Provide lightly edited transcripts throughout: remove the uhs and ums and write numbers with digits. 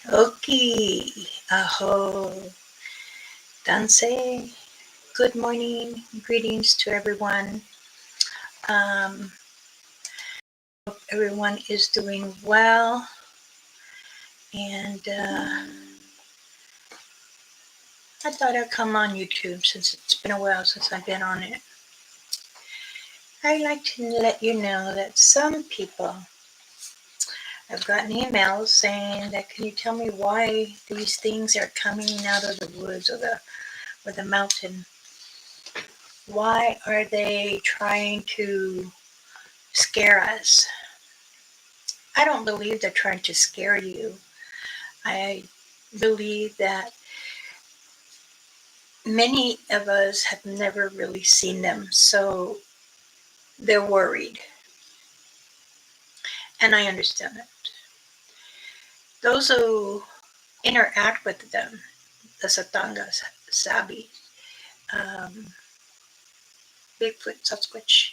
Okay, aho, danse. Good morning, greetings to everyone. Um, Hope everyone is doing well. And I thought I'd come on YouTube since it's been a while since I've been on it. I'd like to let you know that some people have gotten emails saying that can you tell me why these things are coming out of the woods or the mountain? Why are they trying to scare us? I don't believe they're trying to scare you. I believe that many of us have never really seen them, so they're worried. And I understand it. Those who interact with them, the Satangas, Sabi, um, Bigfoot, Sasquatch.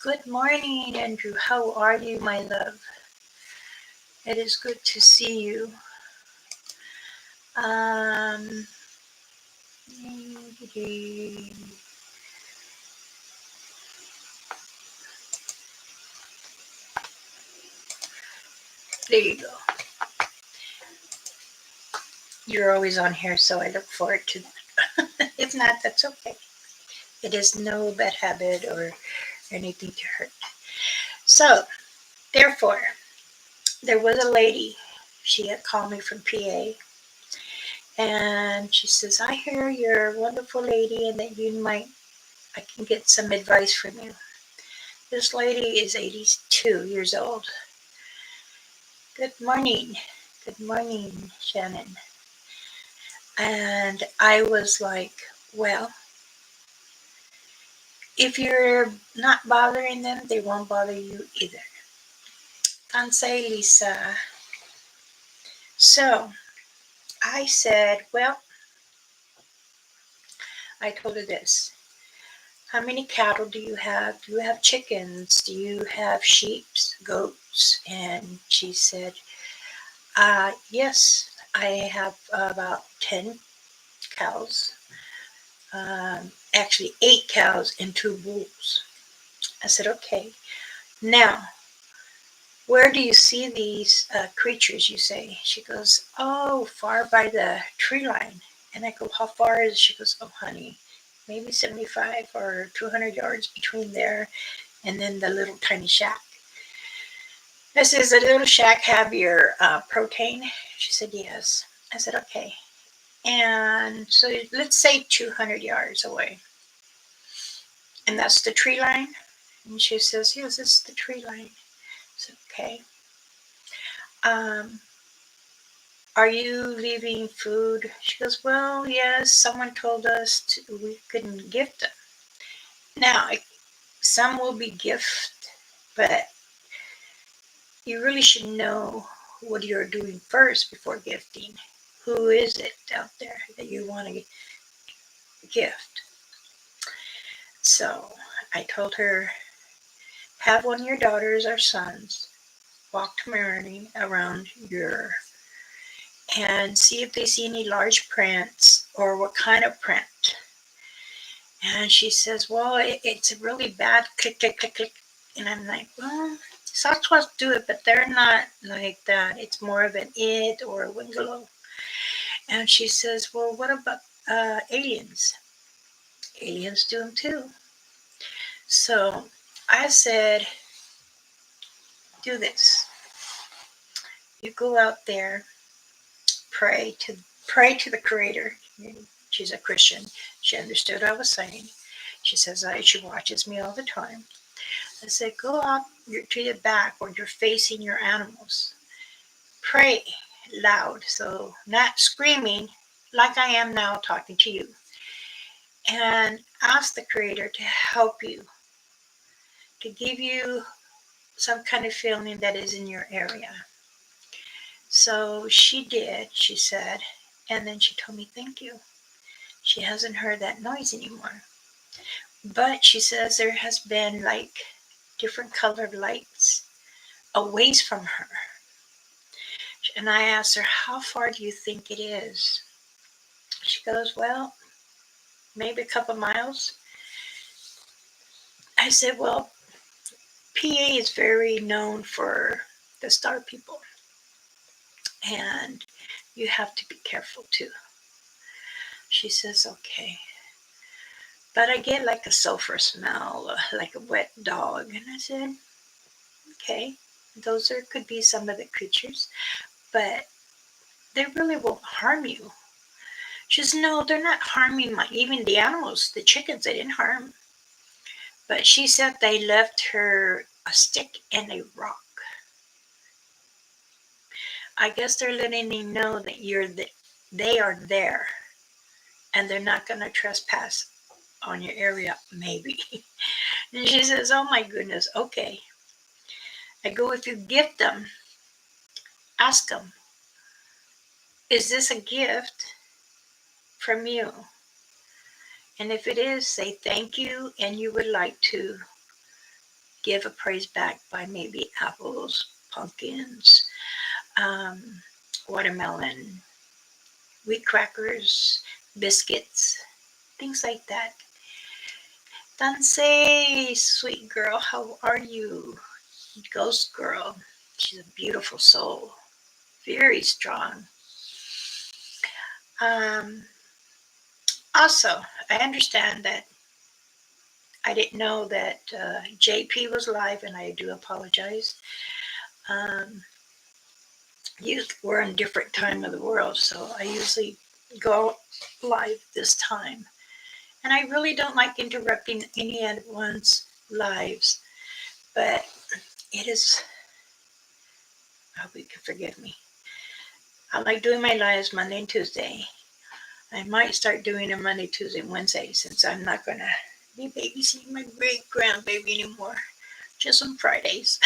Good morning, Andrew. How are you, my love? It is good to see you. Um, there you go. You're always on here, so I look forward to that. If not, that's okay. It is no bad habit or anything to hurt. So, therefore, there was a lady. She had called me from PA, and she says, "I hear you're a wonderful lady, and that I can get some advice from you." This lady is 82 years old. Good morning. Good morning, Shannon. And I was like, well, if you're not bothering them, they won't bother you either. Kansai Lisa. So I said, well, I told her this. How many cattle do you have? Do you have chickens? Do you have sheep, goats? And she said, yes, I have about 10 cows. Actually, 8 cows and 2 bulls. I said, okay. Now, where do you see these creatures, you say? She goes, oh, far by the tree line. And I go, how far is it? She goes, oh, honey, maybe 75 or 200 yards between there and then the little tiny shack. I said, does the little shack have your protein? She said, yes. I said, okay. And so let's say 200 yards away. And that's the tree line? And she says, yes, it's the tree line. I said, okay. Um, Are you leaving food? She goes, well, yes, someone told us we couldn't gift them. Now, some will be gift, but you really should know what you're doing first before gifting. Who is it out there that you want to gift? So I told her, have one of your daughters or sons walk tomorrow around your and see if they see any large prints or what kind of print. And she says, well, it's a really bad click, click, click, click. And I'm like, well, Sasquatch do it, but they're not like that. It's more of an it or a wingalo. And she says, well, what about aliens? Aliens do them too. So I said, do this. You go out there, pray to the Creator. She's a Christian. She understood what I was saying. She says she watches me all the time. I said, go out to the back where you're facing your animals. Pray loud, so not screaming like I am now talking to you. And ask the Creator to help you, to give you some kind of feeling that is in your area. So she did, she said, and then she told me thank you. She hasn't heard that noise anymore. But she says there has been like different colored lights a ways from her. And I asked her, how far do you think it is? She goes, well, maybe a couple miles. I said, well, PA is very known for the star people, and you have to be careful too. She says, okay. But I get like a sulfur smell, like a wet dog. And I said, okay, could be some of the creatures, but they really won't harm you. She says, no, they're not harming even the animals, the chickens, they didn't harm. But she said they left her a stick and a rock. I guess they're letting you know that they are there, and they're not going to trespass on your area, maybe. And she says, oh my goodness, okay. I go, if you gift them, ask them, is this a gift from you? And if it is, say thank you, and you would like to give a praise back by maybe apples, pumpkins, watermelon, wheat crackers, biscuits, things like that. Danse, sweet girl, how are you? Ghost girl. She's a beautiful soul, very strong. Also, I understand that I didn't know that JP was live, and I do apologize. We're in a different time of the world, so I usually go live this time. And I really don't like interrupting anyone's lives, but it is, I hope you can forgive me. I like doing my lives Monday and Tuesday. I might start doing them Monday, Tuesday, and Wednesday, since I'm not going to be babysitting my great grandbaby anymore, just on Fridays.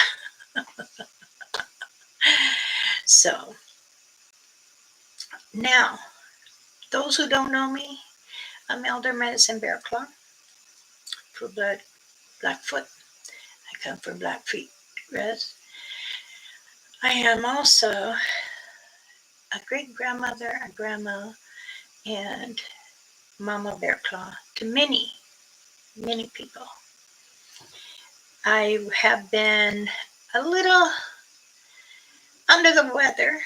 So, now, those who don't know me, I'm Elder Medicine Bear Claw for Blackfoot. I come from Blackfeet Res. I am also a great grandmother, a grandma, and Mama Bear Claw to many, many people. I have been a little under the weather,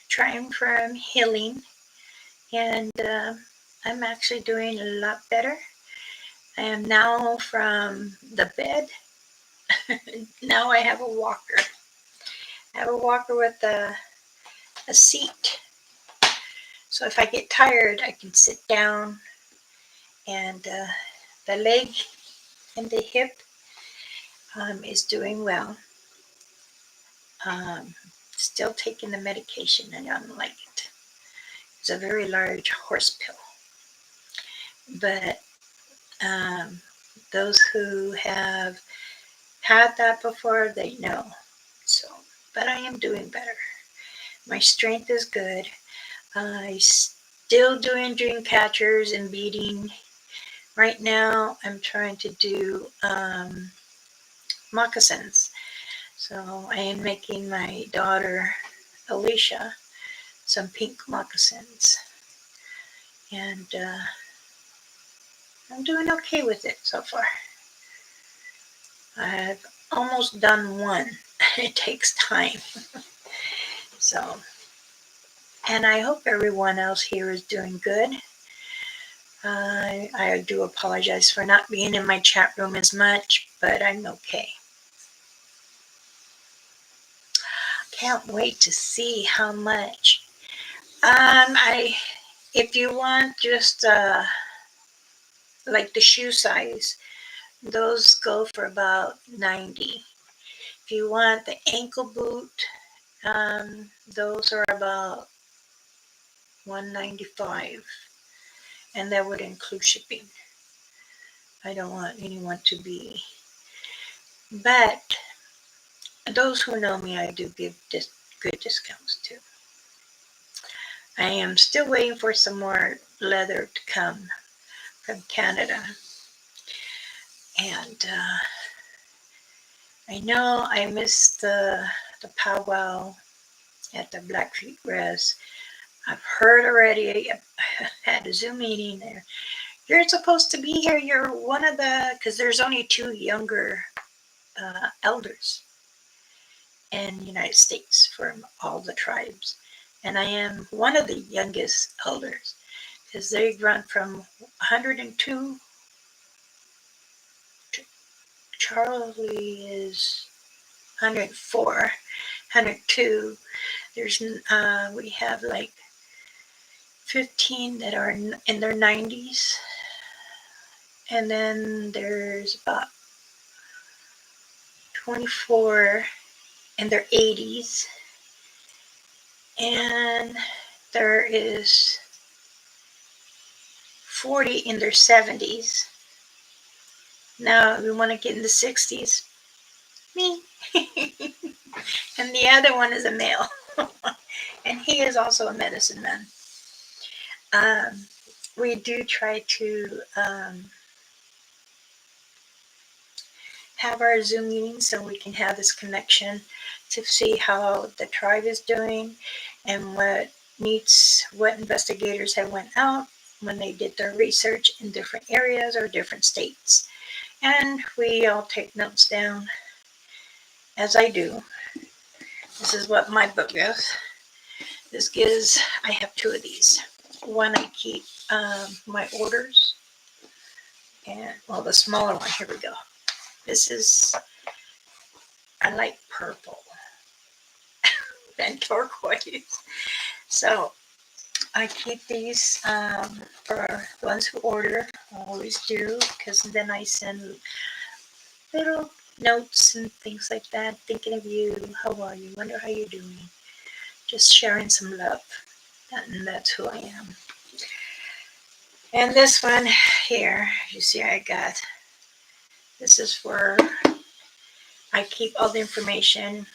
trying from healing, and I'm actually doing a lot better. I am now from the bed. Now I have a walker. I have a walker with a seat. So if I get tired, I can sit down, and the leg and the hip is doing well. Still taking the medication, and I don't like it. It's a very large horse pill. But those who have had that before, they know. So, but I am doing better. My strength is good. I still doing dream catchers and beading. Right now, I'm trying to do moccasins. So I am making my daughter Alicia some pink moccasins, and I'm doing okay with it so far. I've almost done one. It takes time. So, and I hope everyone else here is doing good. I do apologize for not being in my chat room as much, but I'm okay. Can't wait to see how much. If you want just like the shoe size, those go for about $90. If you want the ankle boot, those are about $195, and that would include shipping. I don't want anyone to be, but those who know me, I do give good discounts too. I am still waiting for some more leather to come from Canada, and I know I missed the powwow at the Blackfeet Res. I've heard already. I had a Zoom meeting there. You're supposed to be here. You're one of the, because there's only two younger elders in the United States from all the tribes. And I am one of the youngest elders because they run from 102. Charlie is 104, 102. There's we have like 15 that are in their 90s, and then there's about 24 in their 80s, and there is 40 in their 70s. Now we want to get in the 60s. Me. And the other one is a male. And he is also a medicine man. We do try to have our Zoom meetings so we can have this connection to see how the tribe is doing and what investigators have went out when they did their research in different areas or different states. And we all take notes down, as I do. This is what my book is. I have two of these. One I keep my orders, and well, the smaller one, here we go. I like purple and turquoise. So I keep these for the ones who order. I always do, because then I send little notes and things like that, thinking of you, how are you, wonder how you're doing, just sharing some love, and that's who I am. And this one here, you see this is where I keep all the information,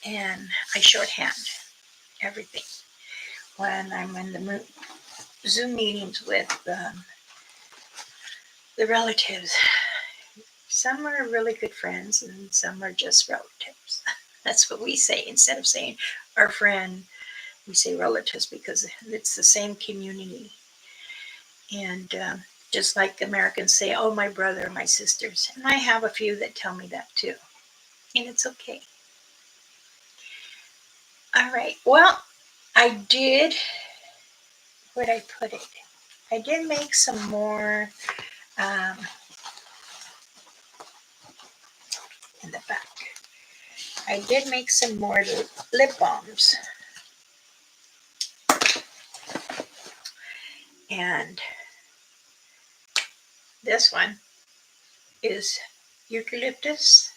and I shorthand everything when I'm in the Zoom meetings with the relatives. Some are really good friends and some are just relatives. That's what we say. Instead of saying our friend, we say relatives because it's the same community. And just like Americans say, oh, my brother, my sisters. And I have a few that tell me that too. And it's okay. All right. Well, where'd I put it? I did make some more in the back. I did make some more lip balms. And this one is eucalyptus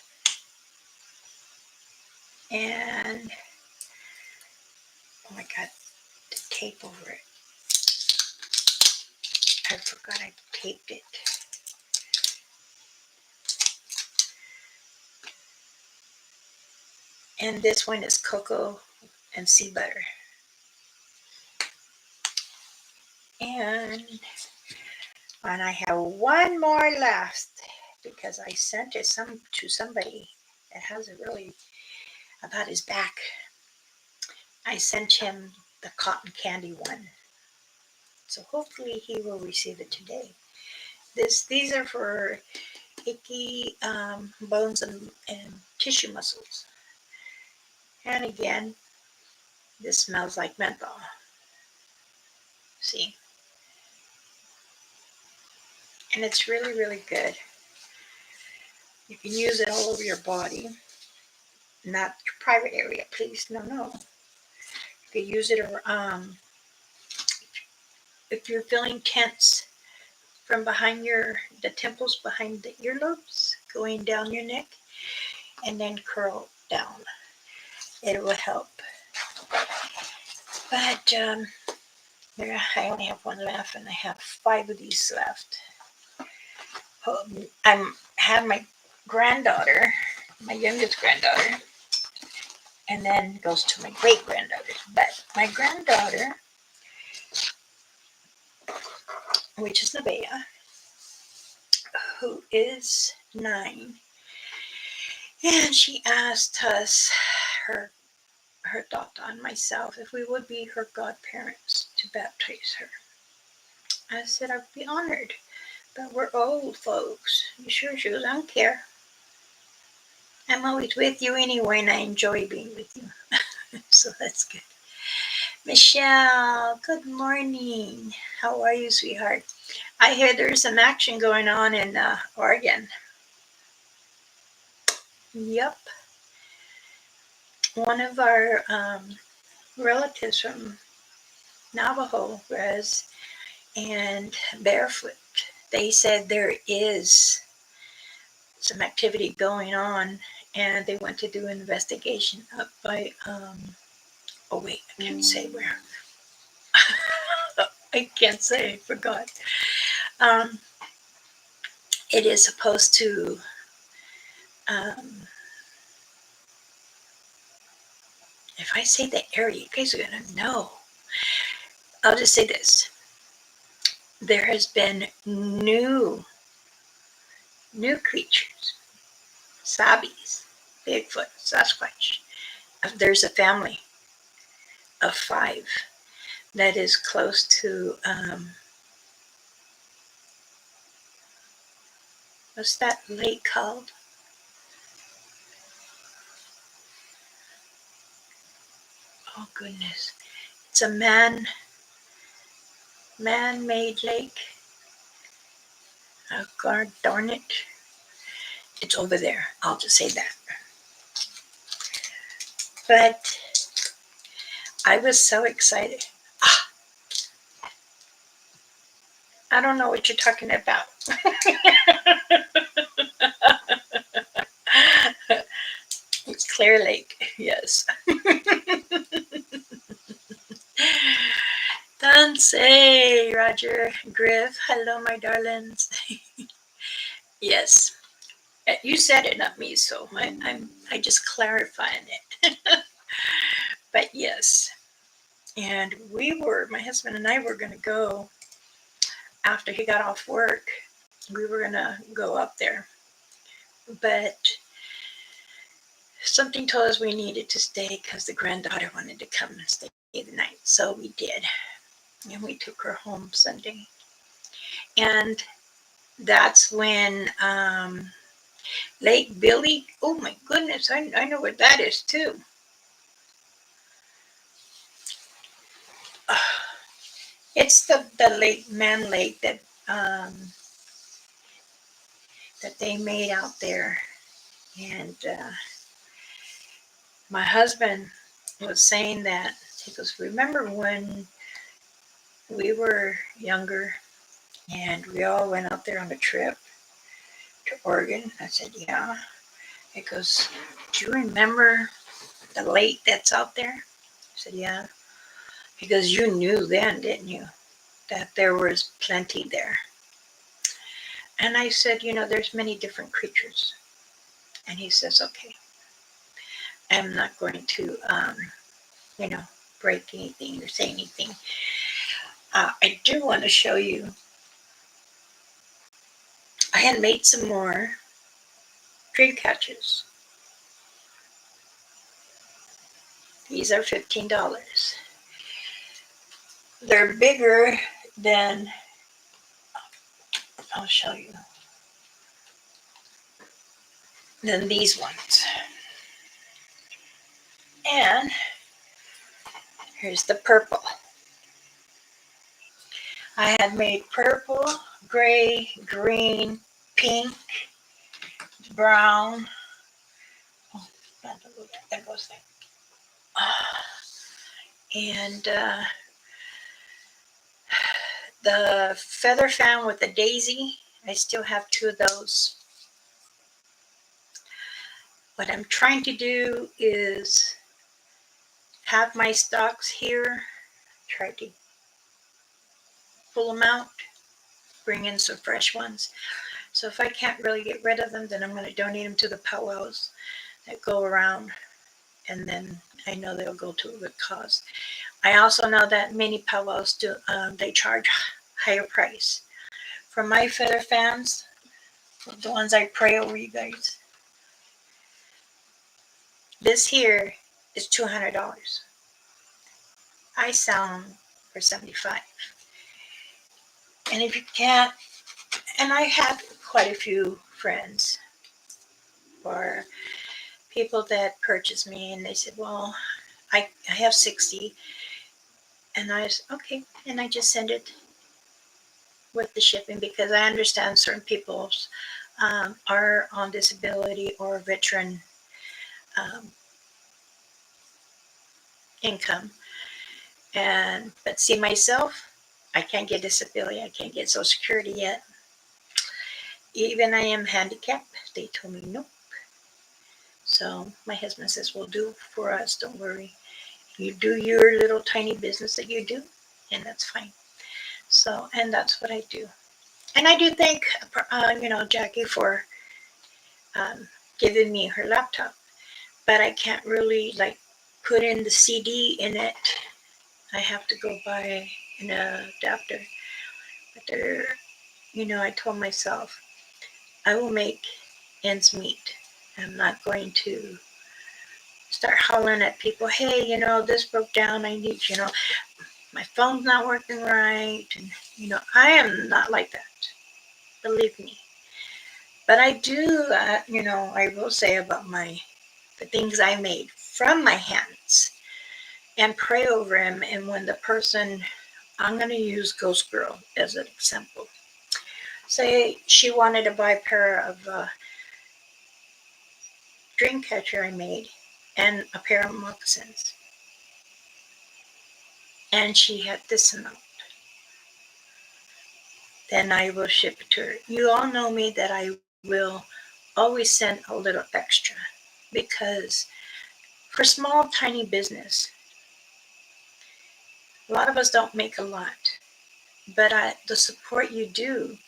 and, oh my God, the tape over it. I forgot I taped it. And this one is cocoa and sea butter. And I have one more left because I sent it to somebody that has it really about his back. I sent him the cotton candy one. So hopefully he will receive it today. These are for achy bones and tissue muscles. And again, this smells like menthol. See? And it's really, really good. You can use it all over your body. Not your private area, please. No. You can use it if you're feeling tense from behind the temples behind the earlobes, going down your neck, and then curl down. It will help. But I only have one left, and I have 5 of these left. I have my granddaughter, my youngest granddaughter, and then goes to my great granddaughter. But my granddaughter, which is Nevaeh, who is 9, and she asked us, her her thought on myself if we would be her godparents to baptize her. I said I'd be honored, but we're old folks. You sure? She goes, I don't care. I'm always with you anyway, and I enjoy being with you. So that's good. Michelle, good morning. How are you, sweetheart? I hear there's some action going on in Oregon. Yep. One of our relatives from Navajo was and barefoot. They said there is some activity going on, and they went to do an investigation up by oh wait, I can't say where. I can't say, I forgot. It is supposed to if I say the area, you guys are gonna know. I'll just say this. There has been new creatures, sabbies, Bigfoot, Sasquatch. There's a family of 5 that is close to what's that lake called? Oh goodness, it's a man-made lake. Oh God darn it! It's over there. I'll just say that. But I was so excited. I don't know what you're talking about. It's Clear Lake, yes. Dance, Roger, Griff. Hello, my darlings. Yes, you said it, not me. So I just clarifying it. But yes, and my husband and I were going to go after he got off work. We were going to go up there, but something told us we needed to stay because the granddaughter wanted to come and stay the night. So we did, and we took her home Sunday. And that's when Lake Billy, oh my goodness, I know what that is too. It's the lake, man lake that they made out there. And my husband was saying that, he goes, remember when we were younger and we all went out there on a trip to Oregon? I said, yeah. He goes, do you remember the lake that's out there? I said, yeah. He goes, you knew then, didn't you, that there was plenty there? And I said, there's many different creatures. And he says, okay, I'm not going to, break anything or say anything. I do want to show you. I had made some more dream catchers. These are $15. They're bigger than, I'll show you, than these ones. And here's the purple. I had made purple, gray, green, pink, brown. Oh, there goes that. And the feather fan with the daisy, I still have 2 of those. What I'm trying to do is have my stocks here, try to pull them out, bring in some fresh ones. So if I can't really get rid of them, then I'm going to donate them to the powwows that go around, and then I know they'll go to a good cause. I also know that many powwows do, they charge higher price. For my feather fans, the ones I pray over you guys, this here is $200. I sell them for $75. And if you can't, and I have quite a few friends or people that purchase me, and they said, well, I have 60. And I said, okay. And I just send it with the shipping because I understand certain people are on disability or veteran um, income. But see, myself, I can't get disability. I can't get Social Security yet. Even I am handicapped. They told me no. So my husband says, "We'll do for us. Don't worry. You do your little tiny business that you do, and that's fine." So, and that's what I do. And I do thank, Jackie for um, giving me her laptop. But I can't really like put in the CD in it. I have to go buy an adapter. But I told myself I will make ends meet. I'm not going to start hollering at people, hey, this broke down. I need, my phone's not working right. And, I am not like that. Believe me. But I do, I will say about the things I made from my hands and pray over them. And when the person, I'm going to use Ghost Girl as an example. Say she wanted to buy a pair of dream catcher I made and a pair of moccasins. And she had this amount. Then I will ship it to her. You all know me that I will always send a little extra because for small, tiny business, a lot of us don't make a lot. But the support you do,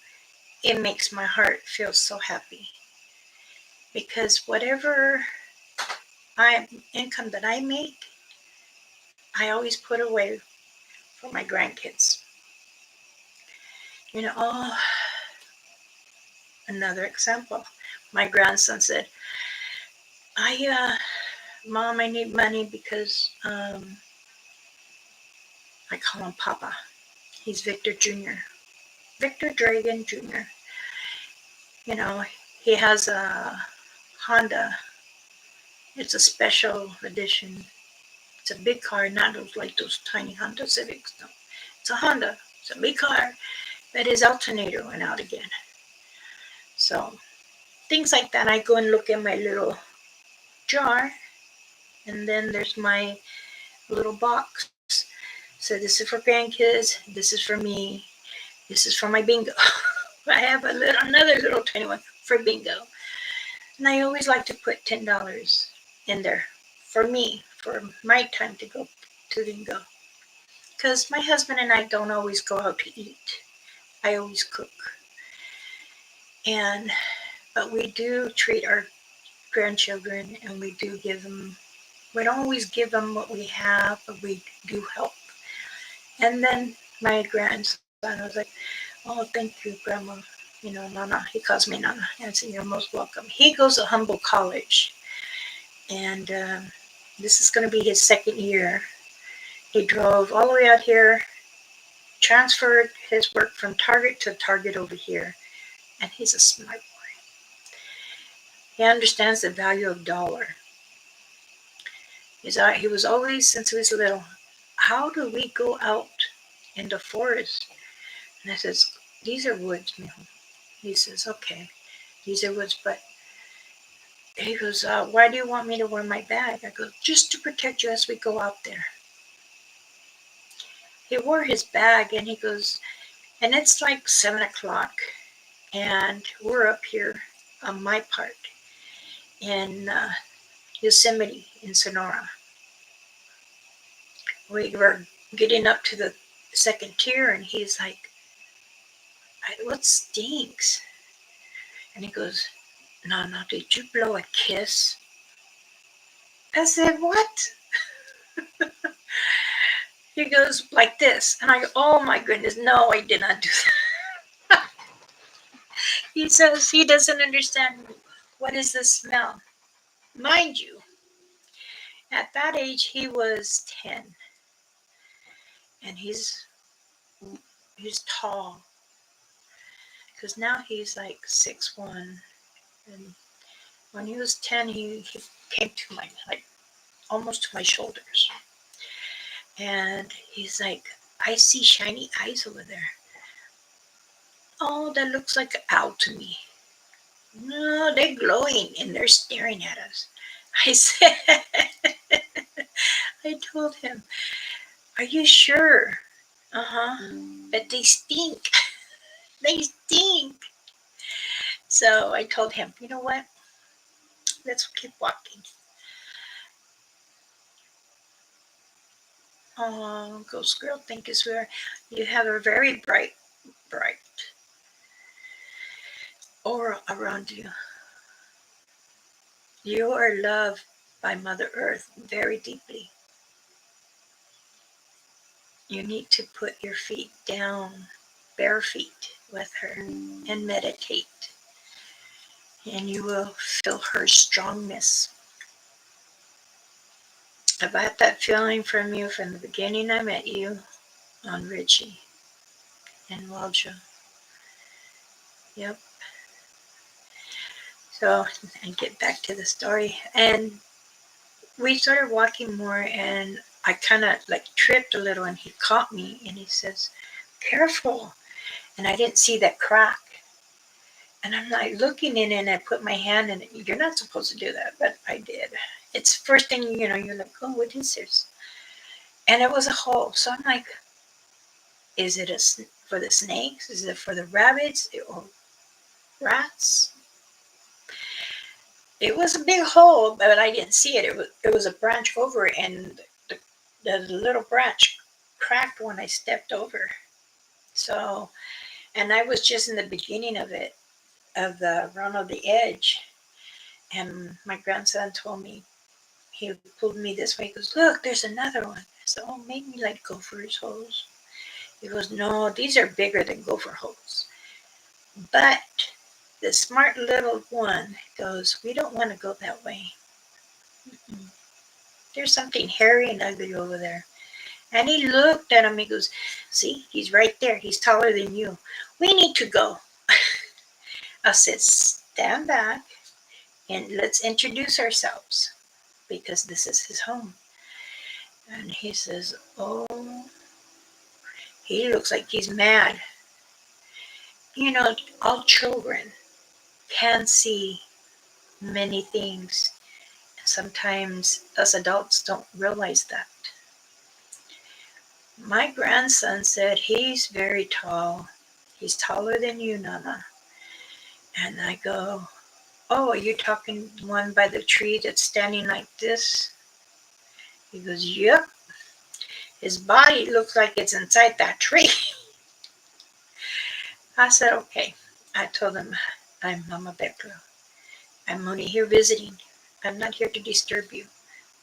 it makes my heart feel so happy. Because whatever income that I make, I always put away for my grandkids. Another example. My grandson said, Mom, I need money because I call him Papa. He's Victor Jr. Victor Dragon Jr. You know, he has a Honda. It's a special edition. It's a big car, not like those tiny Honda Civics. No. It's a Honda. It's a big car. But his alternator went out again. So things like that. I go and look in my little jar, and then there's my little box. So this is for grandkids. This is for me. This is for my bingo. I have another little tiny one for bingo. And I always like to put $10 in there for me, for my time to go to bingo. Because my husband and I don't always go out to eat. I always cook. But we do treat our grandchildren, and we do give them, we don't always give them what we have, but we do help. And then my grandson was like, oh, thank you, Grandma. Nana. He calls me Nana. I said, you're most welcome. He goes to Humboldt College. And this is going to be his second year. He drove all the way out here, transferred his work from Target to Target over here. And he's a smart boy. He understands the value of dollar. He was always, since he was little, how do we go out in the forest? And I says, these are woods, mijo. He says, okay, these are woods, but he goes, why do you want me to wear my bag? I go, just to protect you as we go out there. He wore his bag, and he goes, and it's like 7 o'clock, and we're up here on my part in Yosemite in Sonora. We were getting up to the second tier, and he's like, what stinks? And he goes, no, did you blow a kiss? I said, what? He goes, like this. And I go, oh my goodness, no, I did not do that. He says he doesn't understand what is the smell. Mind you, At that age, he was 10, and he's tall, because now he's like 6'1", and when he was 10, he came to my, like, almost to my shoulders, and he's like, I see shiny eyes over there. Oh, that looks like an owl to me. No, they're glowing and they're staring at us. I said, I told him, are you sure? Uh-huh. But they stink. They stink. So I told him, you know what? Let's keep walking. Oh, Ghost Girl, thank you, sweetheart. You have a very bright aura around you. You are loved by Mother Earth very deeply. You need to put your feet down, bare feet, with her and meditate. And you will feel her strongness. I've had that feeling from you from the beginning I met you on Richie and Walja. Yep. So I get back to the story. And we started walking more, and I kind of like tripped a little, and he caught me and he says, careful. And I didn't see that crack. And I'm like looking in it, and I put my hand in it. You're not supposed to do that, but I did. It's first thing, you're like, oh, what is this? And it was a hole. So I'm like, is it for the snakes? Is it for the rabbits or rats? It was a big hole, but I didn't see it. It was a branch over it, and the little branch cracked when I stepped over. So, and I was just in the beginning of it, of the run of the edge. And my grandson told me, he pulled me this way. He goes, look, there's another one. I said, oh, maybe like gopher's holes. He goes, no, these are bigger than gopher holes. But the smart little one goes, we don't want to go that way. Mm-mm. There's something hairy and ugly over there. And he looked at him. He goes, see, he's right there. He's taller than you. We need to go. I said, stand back and let's introduce ourselves, because this is his home. And he says, oh, he looks like he's mad. All children can see many things. And sometimes us adults don't realize that. My grandson said he's very tall. He's taller than you, Nana. And I go, oh, are you talking one by the tree that's standing like this? He goes, yep. His body looks like it's inside that tree. I said, okay. I told him, I'm Mama Becca. I'm only here visiting. I'm not here to disturb you.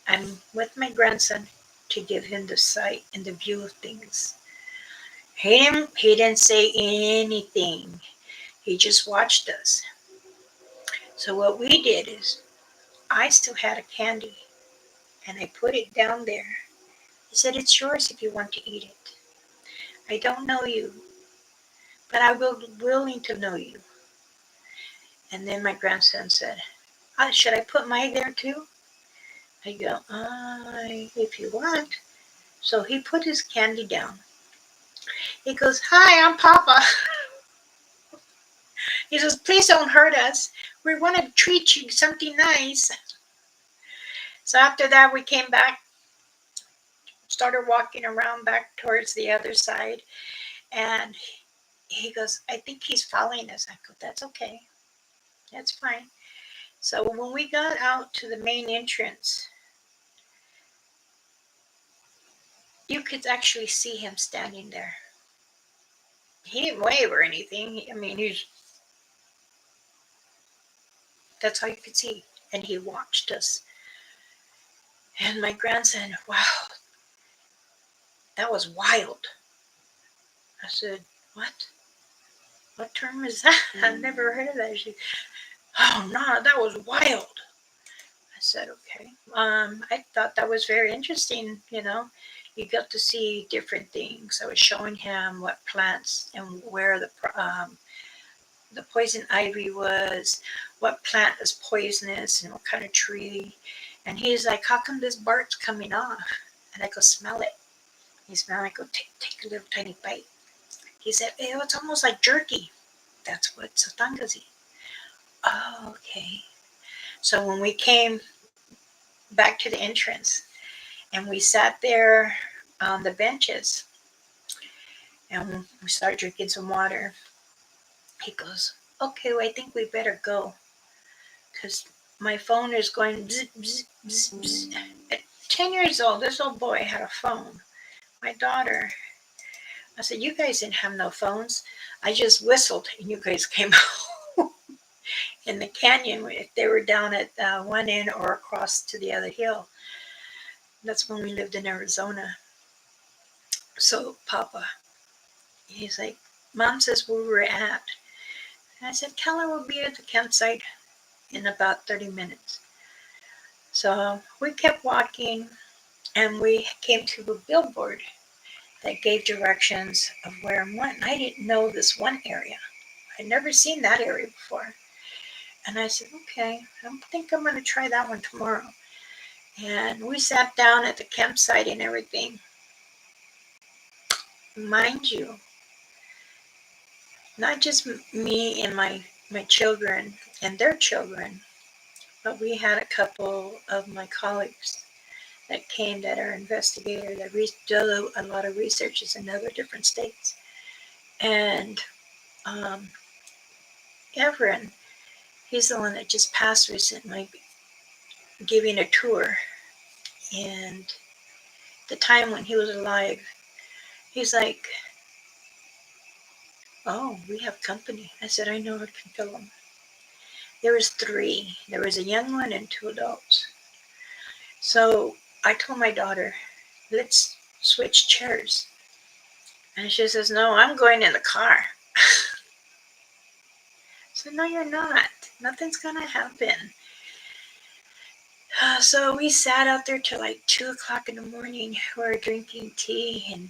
I'm with my grandson to give him the sight and the view of things. He didn't say anything. He just watched us. So what we did is, I still had a candy, and I put it down there. He said, it's yours if you want to eat it. I don't know you, but I will be willing to know you. And then my grandson said, should I put mine there too? I go, if you want. So he put his candy down. He goes, hi, I'm Papa. He says, please don't hurt us. We want to treat you something nice. So after that, we came back, started walking around back towards the other side. And he goes, I think he's following us. I go, that's okay. That's fine. So when we got out to the main entrance, you could actually see him standing there. He didn't wave or anything. I mean, that's all you could see. And he watched us. And my grandson, wow, that was wild. I said, what? What term is that? I've never heard of that. She, oh, no, that was wild. I I said, okay. I thought that was very interesting, you know. You got to see different things. I was showing him what plants and where the poison ivy was, what plant is poisonous, and what kind of tree. And he's like, how come this bark's coming off? And I go, smell it. He smelled it. I go, take a little tiny bite. He said, ew, it's almost like jerky. That's what satangas eat. Oh, okay. So when we came back to the entrance and we sat there on the benches and we started drinking some water, he goes, okay, well, I think we better go because my phone is going bzz, bzz, bzz, bzz. At 10 years old, this old boy had a phone. My daughter, I said, you guys didn't have no phones. I just whistled and you guys came out in the canyon. If they were down at one end or across to the other hill. That's when we lived in Arizona. So Papa, he's like, Mom says where we're at. And I said, Keller will be at the campsite in about 30 minutes. So we kept walking and we came to a billboard that gave directions of where and what. And I didn't know this one area. I'd never seen that area before. And I said, okay, I think I'm going to try that one tomorrow. And we sat down at the campsite and everything. Mind you, not just me and my children and their children, but we had a couple of my colleagues that came that are investigators that do a lot of researches in other different states. And Everin, he's the one that just passed recently, giving a tour. And the time when he was alive, he's like, oh, we have company. I said, I know I can fill them. There was three. There was a young one and two adults. So I told my daughter, let's switch chairs. And she says, no, I'm going in the car. So no, you're not. Nothing's going to happen. So we sat out there till like 2 o'clock in the morning. We're drinking tea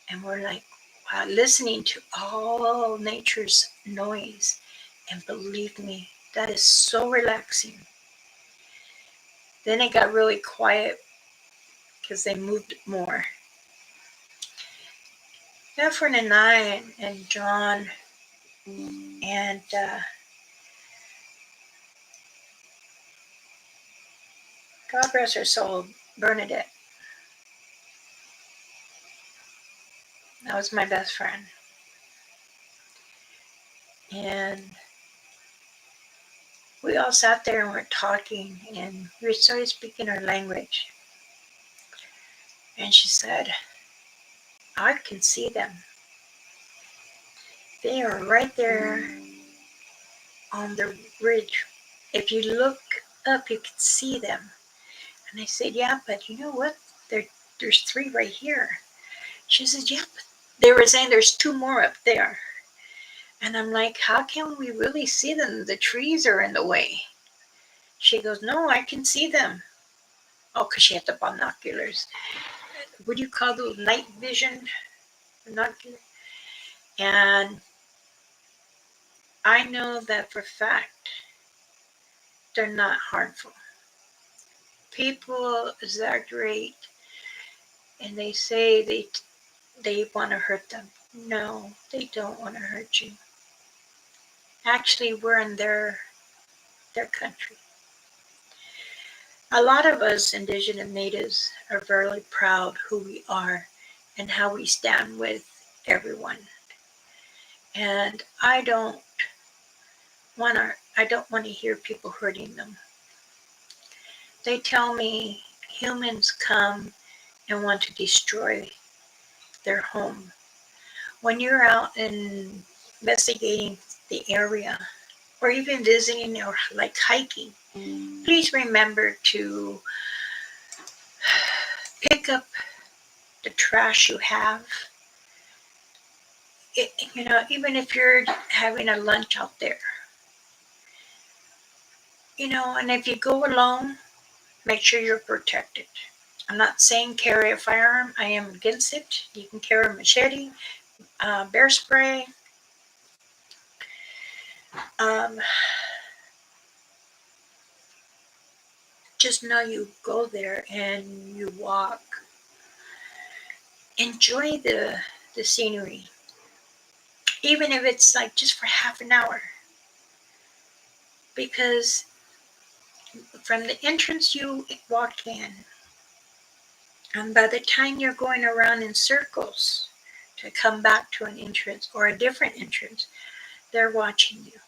and we're like, wow, listening to all nature's noise. And believe me, that is so relaxing. Then it got really quiet because they moved more. Efren and I and John and God rest her soul, Bernadette. That was my best friend. And we all sat there and were talking and we started speaking our language. And she said, I can see them. They are right there on the ridge. If you look up, you can see them. And I said, yeah, but you know what? There's three right here. She says, yeah, but they were saying there's two more up there. And I'm like, how can we really see them? The trees are in the way. She goes, no, I can see them. Oh, because she had the binoculars. What do you call those? Night vision binoculars? And I know that for a fact they're not harmful. People exaggerate and they say they want to hurt them. No, they don't want to hurt you. Actually, we're in their country. A lot of us indigenous natives are very proud who we are and how we stand with everyone. And I don't want to hear people hurting them. They tell me humans come and want to destroy their home. When you're out investigating the area or even visiting or like hiking, please remember to pick up the trash you have. Even if you're having a lunch out there, And if you go alone, make sure you're protected. I'm not saying carry a firearm. I am against it. You can carry a machete, bear spray. Um, just know you go there and you walk. Enjoy the scenery, even if it's like just for half an hour. Because from the entrance you walk in, and by the time you're going around in circles to come back to an entrance or a different entrance, they're watching you.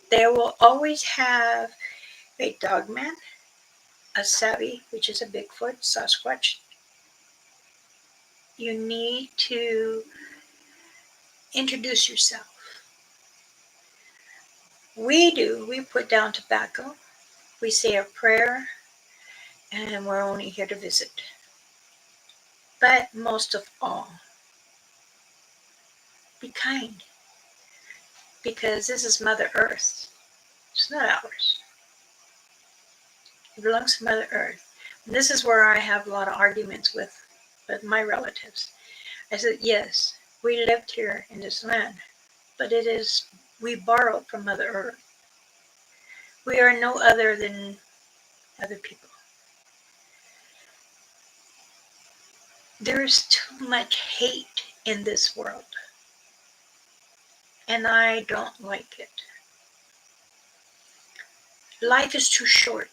They will always have a dogman, a savvy, which is a Bigfoot, Sasquatch. You need to introduce yourself. We put down tobacco, we say a prayer, and we're only here to visit. But most of all, be kind, because this is Mother Earth. It's not ours. It belongs to Mother Earth. And this is where I have a lot of arguments with my relatives. I said, yes, we lived here in this land, but we borrowed from Mother Earth. We are no other than other people. There is too much hate in this world, and I don't like it. Life is too short.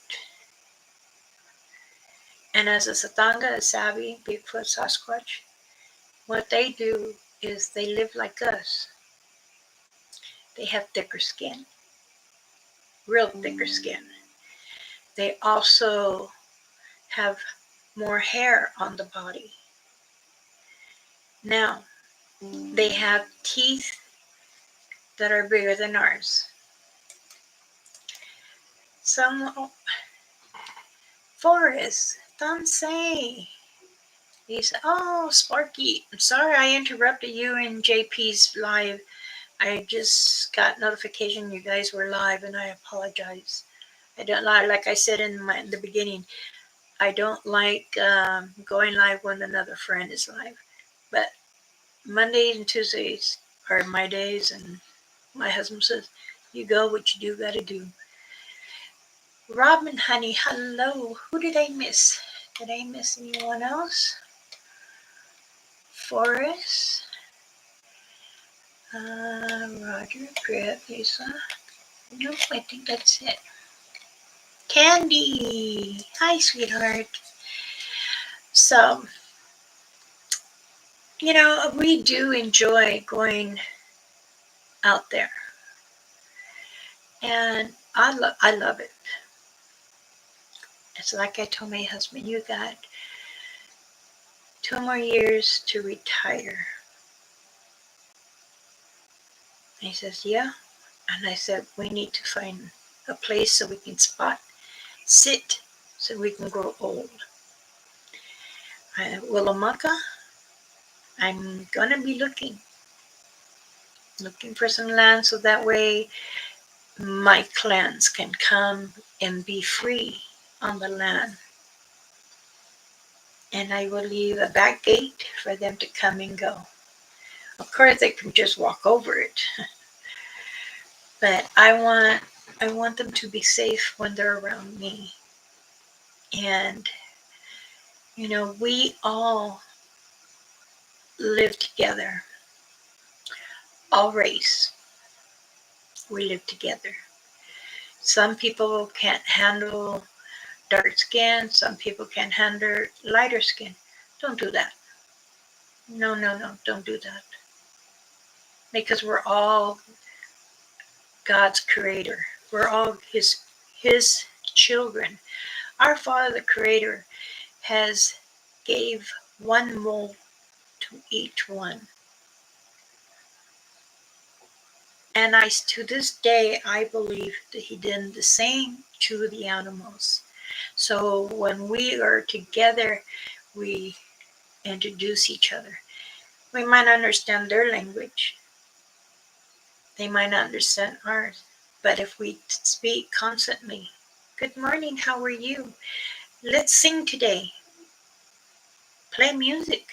And as a Satanga, a Savvy, Bigfoot, Sasquatch, what they do is they live like us. They have thicker skin, real thicker skin. They also have more hair on the body. Now, they have teeth that are bigger than ours. Some Forrest, don't say. He said, oh, Sparky, I'm sorry I interrupted you in JP's live. I just got notification you guys were live, and I apologize. I don't like I said in the beginning, I don't like going live when another friend is live. But Mondays and Tuesdays are my days, and my husband says, you go what you do gotta do. Robin, honey, hello. Who did I miss? Did I miss anyone else? Forrest, Roger, Greg, Lisa. Nope, I think that's it. Candy, hi, sweetheart. So, we do enjoy going out there, and I love it. It's like I told my husband, you got 2 more years to retire. And he says, yeah. And I said, we need to find a place so we can sit, so we can grow old. Willowmaka, I'm going to be looking for some land so that way my clans can come and be free on the land. And I will leave a back gate for them to come and go. Of course, they can just walk over it. But I want them to be safe when they're around me. And, we all live together. All race. We live together. Some people can't handle dark skin. Some people can't handle lighter skin. Don't do that. No, don't do that. Because we're all God's creator. We're all his children. Our Father, the Creator, has gave one mold to each one. And to this day, I believe that he did the same to the animals. So when we are together, we introduce each other. We might not understand their language. They might not understand ours. But if we speak constantly, good morning, how are you? Let's sing today. Play music.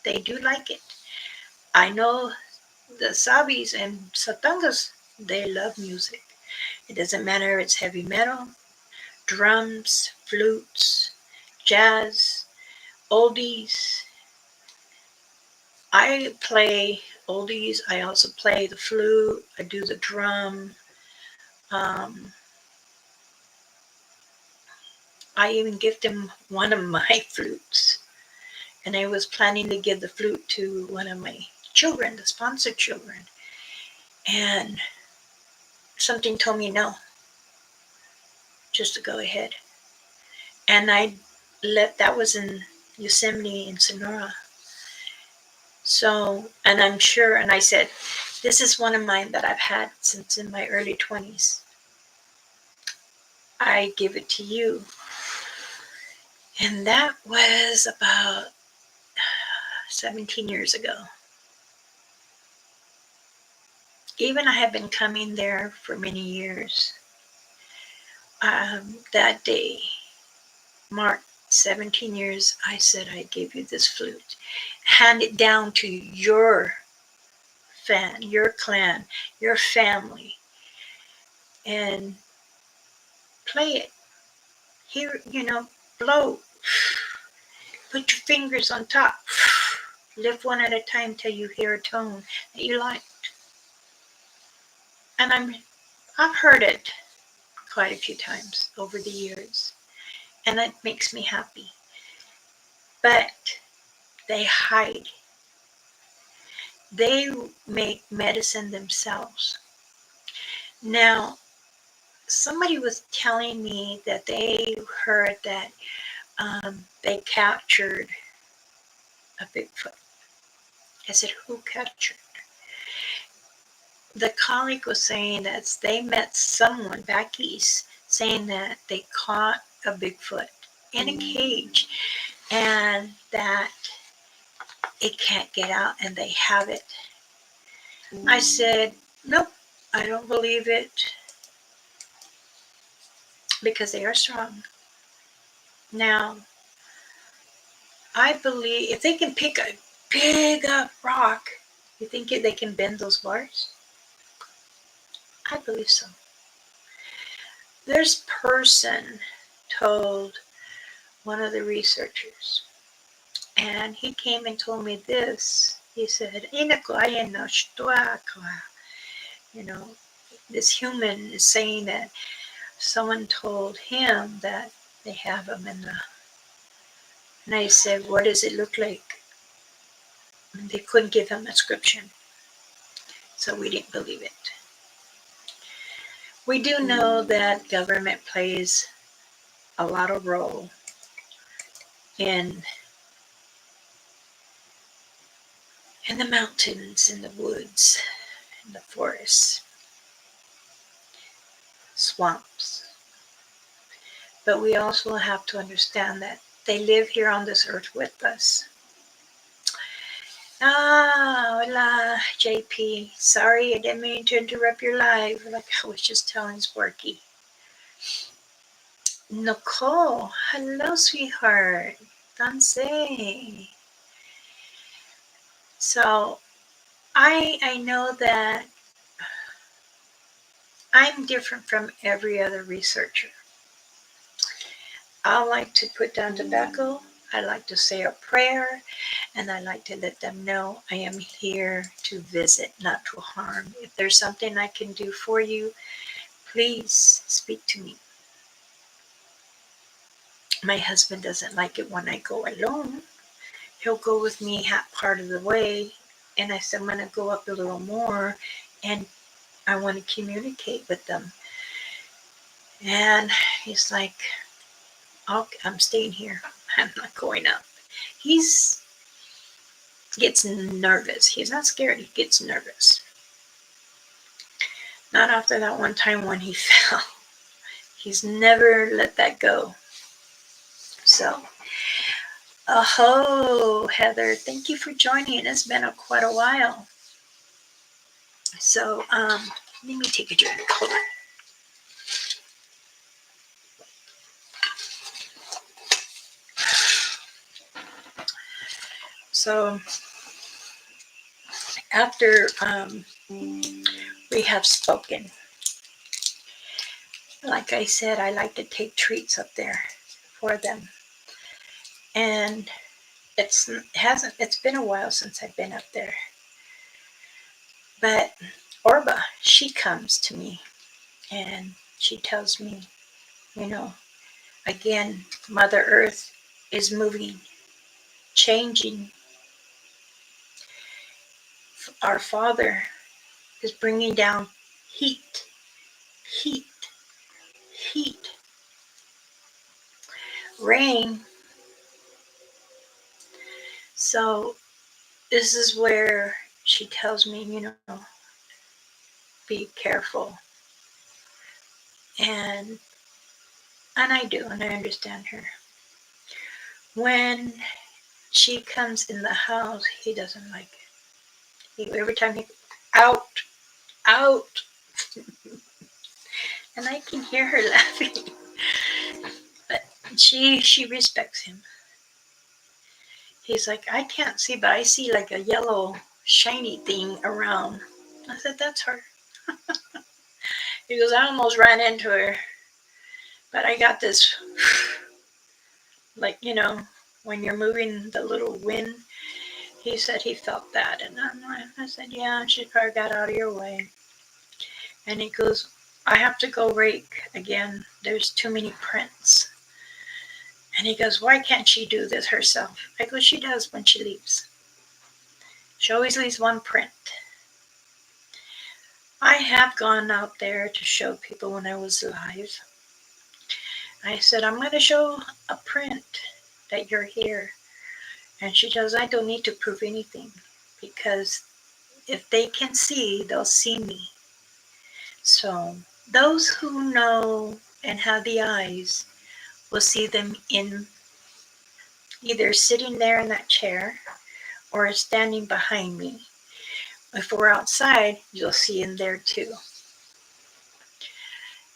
They do like it. I know the Sabis and Satangas, they love music. It doesn't matter if it's heavy metal, drums, flutes, jazz, oldies. I play oldies. I also play the flute. I do the drum. Um, I even gifted him one of my flutes. And I was planning to give the flute to one of my children, the sponsored children. And something told me no, just to go ahead. And that was in Yosemite in Sonora. So, and I'm sure, and I said, this is one of mine that I've had since in my early 20s. I give it to you. And that was about 17 years ago. Even I have been coming there for many years. That day marked 17 years. I said, I gave you this flute. Hand it down to your your clan, your family, and play it. Here, blow. Put your fingers on top. Lift one at a time till you hear a tone that you like. And I've heard it quite a few times over the years, and it makes me happy. But they hide. They make medicine themselves. Now, somebody was telling me that they heard that they captured a Bigfoot. I said, who captured? The colleague was saying that they met someone back east saying that they caught a Bigfoot in a cage and that it can't get out and they have it. I said, nope, I don't believe it because they are strong. Now, I believe if they can pick a big up rock, you think they can bend those bars? I believe so. This person told one of the researchers, and he came and told me this. He said, this human is saying that someone told him that they have them in the. And I said, what does it look like? And they couldn't give him a description, so we didn't believe it. We do know that government plays a lot of role in the mountains, in the woods, in the forests, swamps. But we also have to understand that they live here on this earth with us. Hola, JP. Sorry, I didn't mean to interrupt your live like I was just telling Sparky. Nicole, hello, sweetheart. Danse. So, I know that I'm different from every other researcher. I like to put down tobacco. I like to say a prayer, and I like to let them know I am here to visit, not to harm. If there's something I can do for you, please speak to me. My husband doesn't like it when I go alone. He'll go with me half part of the way, and I said, I'm going to go up a little more, and I want to communicate with them. And he's like, I'm staying here. I'm not going up. He gets nervous. He's not scared. He gets nervous. Not after that one time when he fell. He's never let that go. So, Heather, thank you for joining. It's been quite a while. So, Let me take a drink. Hold on. So after we have spoken, like I said, I like to take treats up there for them. And it's been a while since I've been up there. But Orba, she comes to me and she tells me, you know, again, Mother Earth is moving, changing. Our Father is bringing down heat, heat, heat, rain. So this is where she tells me, be careful. And I do, and I understand her. When she comes in the house, he doesn't like it. Every time he out, out, and I can hear her laughing. But she respects him. He's like, I can't see, but I see like a yellow shiny thing around. I said, that's her. He goes, I almost ran into her, but I got this, like, when you're moving the little wind. He said he felt that, and I said, yeah, she probably got out of your way. And he goes, I have to go rake again. There's too many prints. And he goes, why can't she do this herself? I go, she does when she leaves. She always leaves one print. I have gone out there to show people when I was live. I said, I'm going to show a print that you're here. And she goes, I don't need to prove anything, because if they can see, they'll see me. So those who know and have the eyes will see them in either sitting there in that chair or standing behind me. If we're outside, you'll see him there too.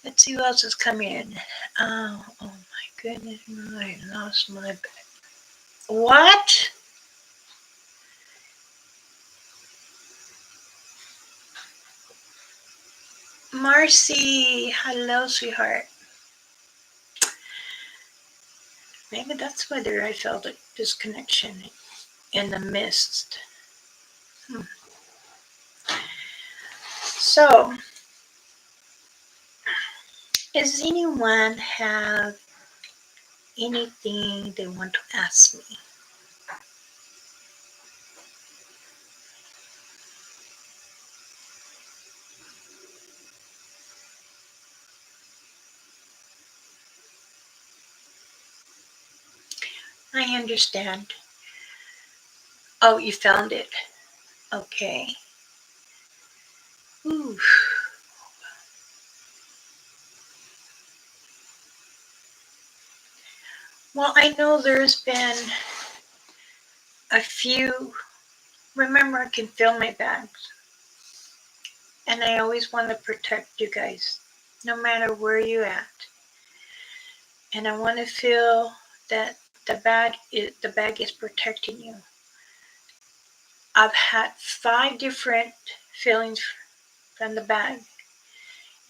Let's see who else is coming in. Oh my goodness, I lost my bag. What? Marcy, hello, sweetheart. Maybe that's whether I felt a disconnection in the mist. So, does anyone have anything they want to ask me? I understand. Oh, you found it. Okay. Ooh. Well, I know there's been a few. Remember, I can feel my bags. And I always want to protect you guys, no matter where you're at. And I want to feel that the bag is protecting you. I've had 5 different feelings from the bag.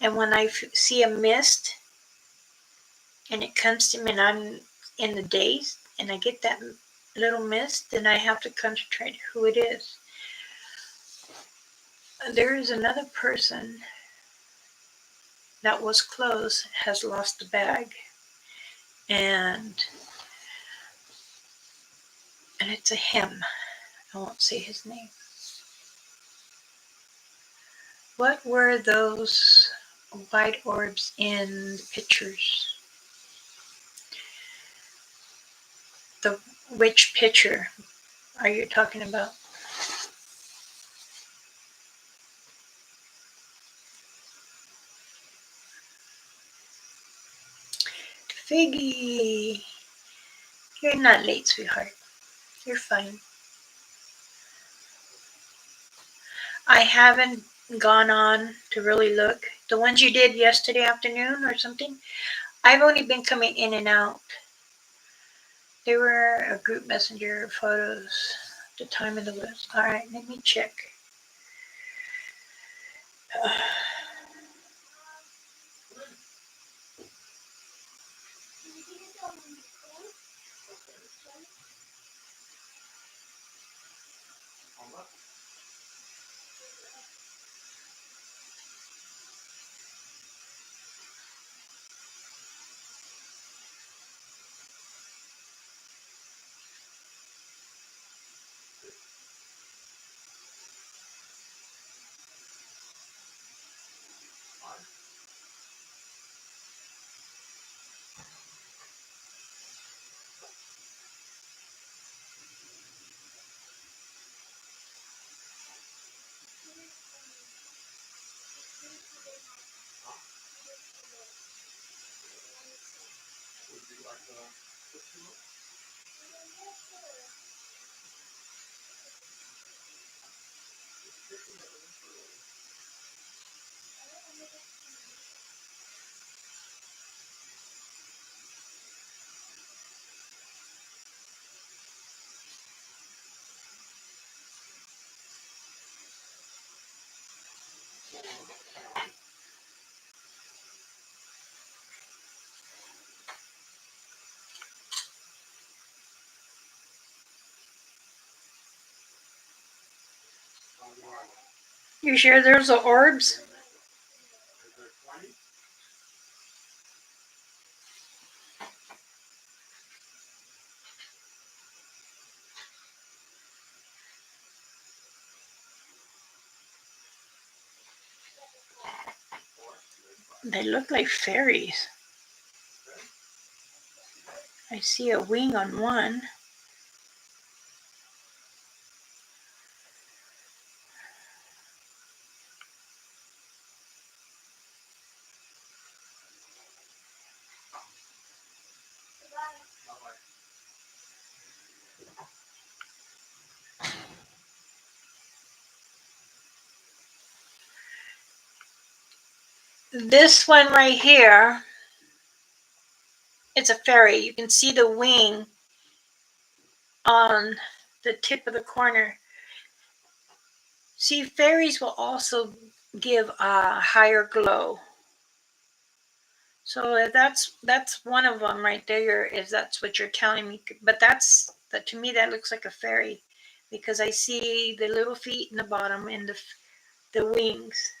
And when I see a mist and it comes to me and I'm in the daze and I get that little mist, then I have to concentrate who it is. There is another person that was close, has lost the bag. And it's a him. I won't say his name. What were those white orbs in the pictures? Which picture are you talking about? Figgy, you're not late, sweetheart. You're fine. I haven't gone on to really look. The ones you did yesterday afternoon or something, I've only been coming in and out. They were a group messenger photos. The time of the list. All right, let me check. You sure there's the orbs? They look like fairies. I see a wing on one. This one right here, it's a fairy. You can see the wing on the tip of the corner. See, fairies will also give a higher glow. So that's one of them right there. If that's what you're telling me, but that to me that looks like a fairy, because I see the little feet in the bottom and the wings.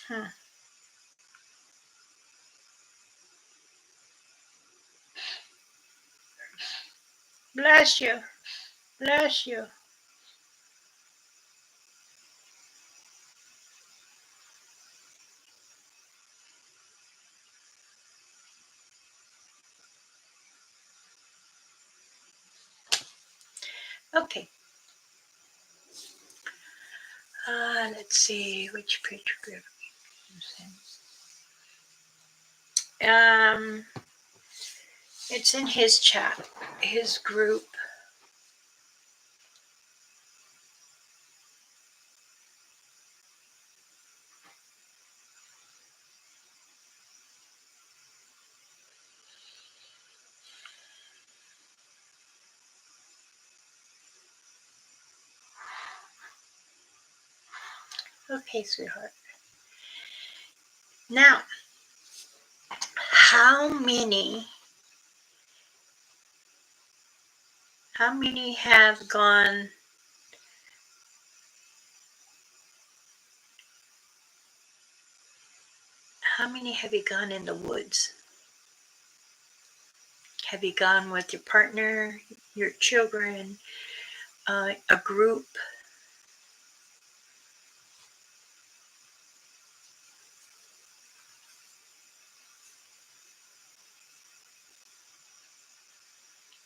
Hmm. Bless you, bless you. Okay. Let's see which picture group. Um, it's in his chat, his group. Okay, sweetheart. Now, how many how many have gone how many have you gone in the woods? Have you gone with your partner, your children, a group?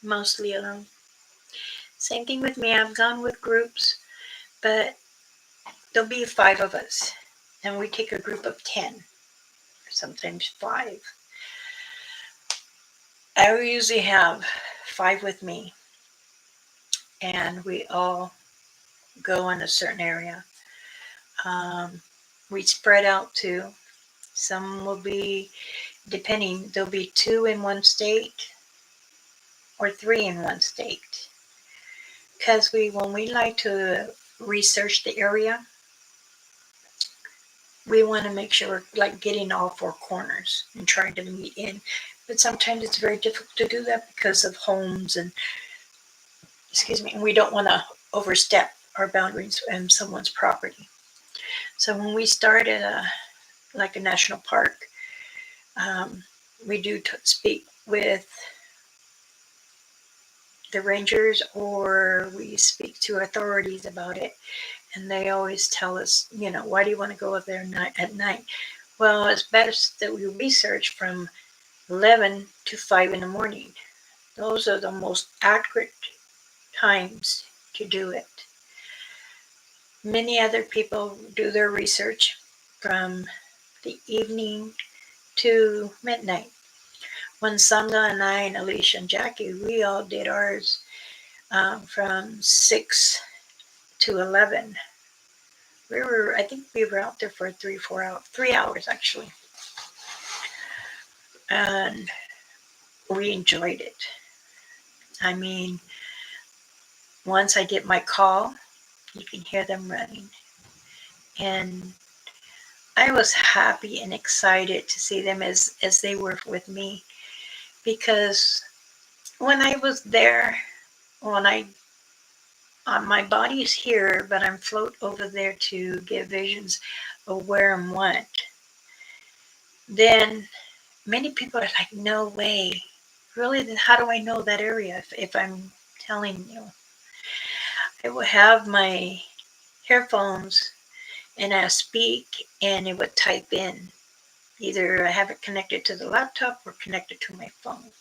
mostly alone. Same thing with me. I've gone with groups, but there'll be 5 of us, and we take a group of 10, or sometimes 5. I usually have 5 with me, and we all go in a certain area. We spread out too. Some will be, depending, there'll be 2 in one state or 3 in one state. Because when we like to research the area, we want to make sure we're like getting all 4 corners and trying to meet in. But sometimes it's very difficult to do that because of homes and, and we don't want to overstep our boundaries in someone's property. So when we start at like a national park, we do speak with the rangers, or we speak to authorities about it, and they always tell us, why do you want to go up there at night? Well, it's best that we research from 11 to 5 in the morning. Those are the most accurate times to do it. Many other people do their research from the evening to midnight. When Sangha and I and Alicia and Jackie, we all did ours from 6 to 11. I think we were out there for 3 hours, 3 hours actually. And we enjoyed it. I mean, once I get my call, you can hear them running. And I was happy and excited to see them as they were with me. Because when I was there, my body's here, but I'm float over there to get visions of where and what. Then many people are like, no way. Really, then how do I know that area if I'm telling you? I will have my earphones and I speak and it would type in. Either I have it connected to the laptop or connected to my phone.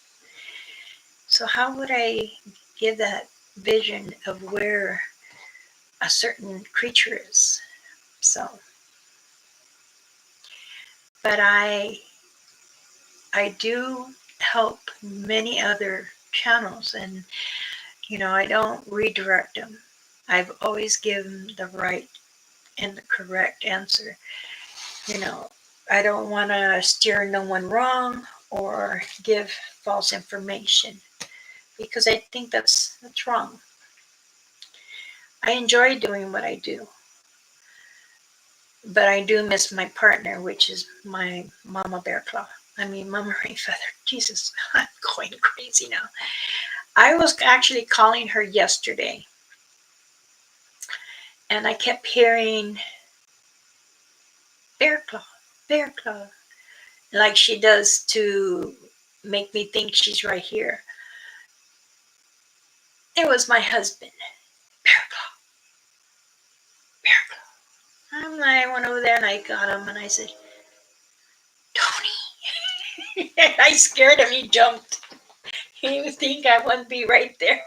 So how would I give that vision of where a certain creature is? So, but I do help many other channels, and I don't redirect them. I've always given the right and the correct answer. I don't want to steer no one wrong or give false information, because I think that's wrong. I enjoy doing what I do, but I do miss my partner, which is my Mama Bear Claw. I mean, Mama Rain Feather. Jesus, I'm going crazy now. I was actually calling her yesterday, and I kept hearing Bear Claw, Bear Claw, like she does to make me think she's right here. It was my husband. Bear Claw, Bear Claw. I went over there and I got him and I said, Tony. I scared him. He jumped. He would think I wouldn't be right there.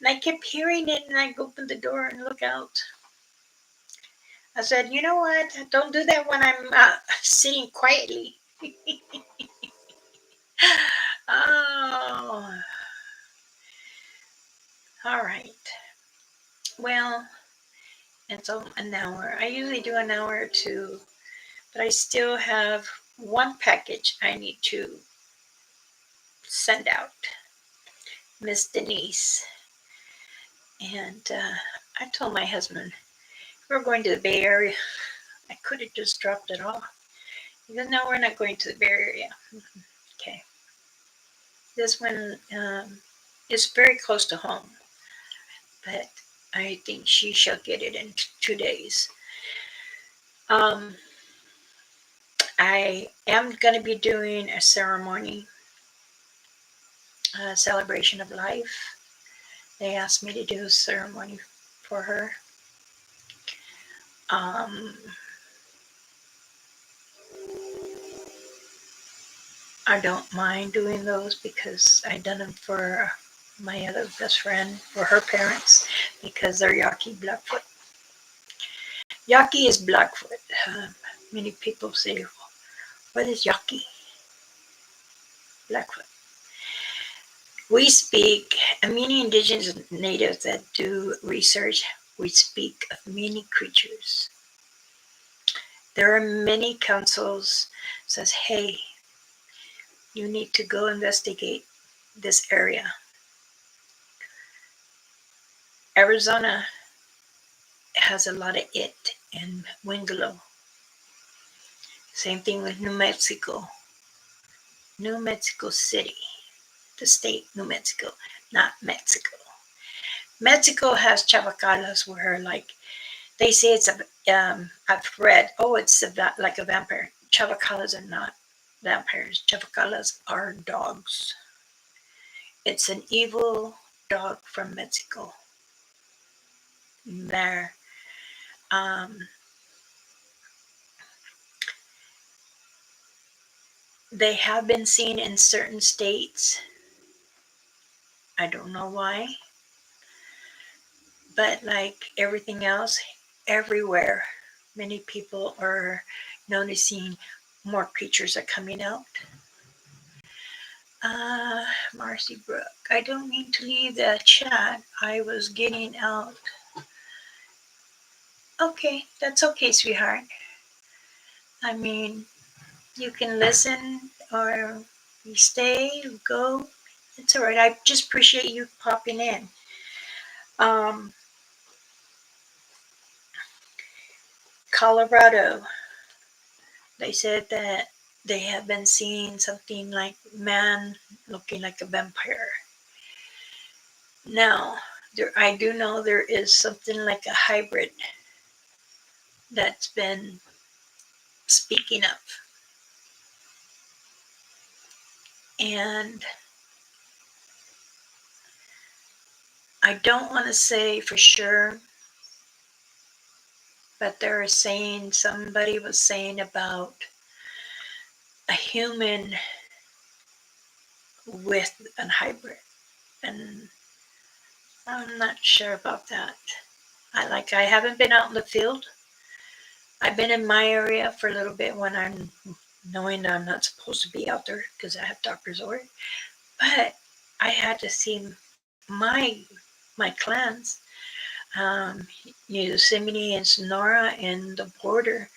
And I kept hearing it, and I opened the door and look out. I said, you know what? Don't do that when I'm sitting quietly. Oh, all right. Well, it's an hour. I usually do an hour or 2, but I still have one package I need to send out. Miss Denise. And I told my husband, we're going to the Bay Area. I could have just dropped it off. He goes, no, we're not going to the Bay Area. Okay. This one is very close to home, but I think she shall get it in 2 days. I am going to be doing a ceremony, a celebration of life. They asked me to do a ceremony for her. I don't mind doing those because I've done them for my other best friend, or her parents, because they're Yaqui Blackfoot. Yaqui is Blackfoot. Many people say, what is Yaqui? Blackfoot. We speak, many indigenous natives that do research, we speak of many creatures. There are many councils says, hey, you need to go investigate this area. Arizona has a lot of it in Wingalo. Same thing with New Mexico. New Mexico City, the state, New Mexico, not Mexico. Mexico has chavacalas where, like, they say it's I've read, it's like a vampire. Chavacalas are not vampires. Chavacalas are dogs. It's an evil dog from Mexico. There, they have been seen in certain states. I don't know why, but like everything else, everywhere, many people are noticing more creatures are coming out. Marcy Brooke, I don't mean to leave the chat. I was getting out. Okay, that's okay, sweetheart. I mean, you can listen or you stay, go. It's all right. I just appreciate you popping in. Colorado, they said that they have been seeing something like man looking like a vampire. Now, I do know there is something like a hybrid that's been speaking up. And I don't want to say for sure, but they're saying, somebody was saying about a human with a hybrid. And I'm not sure about that. I haven't been out in the field. I've been in my area for a little bit when I'm knowing that I'm not supposed to be out there because I have doctor's order. But I had to see my clans, Yosemite and Sonora and the border.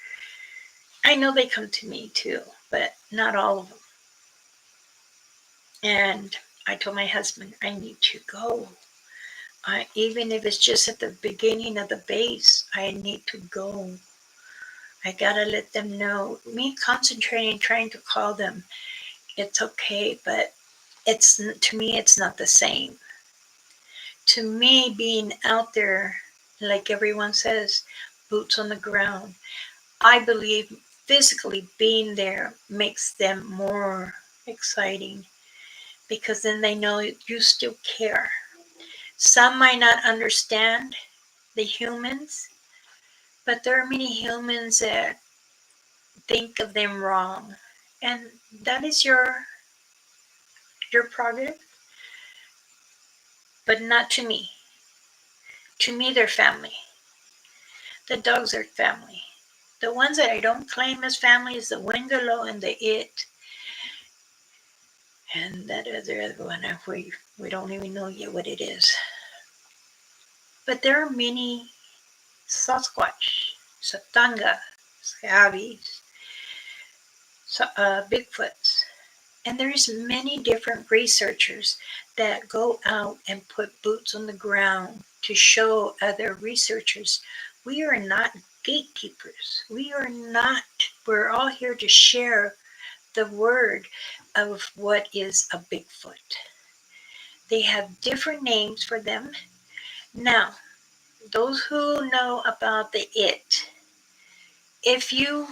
I know they come to me too, but not all of them. And I told my husband, I need to go. Even if it's just at the beginning of the base, I need to go. I gotta let them know. Me concentrating, trying to call them, it's okay, but to me, it's not the same. To me, being out there, like everyone says, boots on the ground, I believe physically being there makes them more exciting because then they know you still care. Some might not understand the humans, but there are many humans that think of them wrong. And that is your prerogative, but not to me. To me, they're family. The dogs are family. The ones that I don't claim as family is the Wingalo and the It. And that other one, we don't even know yet what it is. But there are many Sasquatch, Satanga, Scabies, Bigfoots. And there's many different researchers that go out and put boots on the ground to show other researchers we are not gatekeepers. We're all here to share the word of what is a Bigfoot. They have different names for them. Now, those who know about the It, if you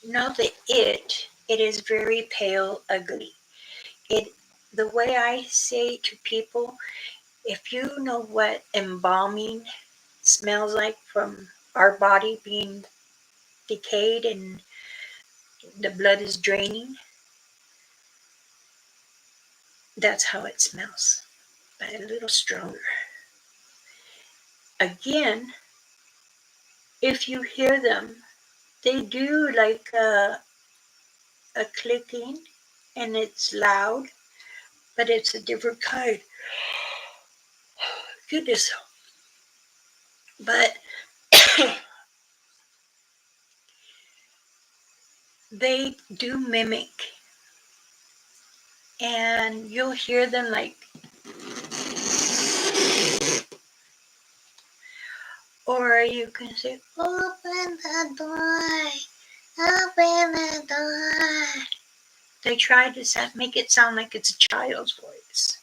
know the it is very pale, ugly. The way I say to people, if you know what embalming smells like from our body being decayed and the blood is draining, that's how it smells. but a little stronger. Again, if you hear them, they do like a clicking, and it's loud, but it's a different kind. Goodness. But they do mimic, and you'll hear them like, or you can say, open the door, open the door. They try to make it sound like it's a child's voice.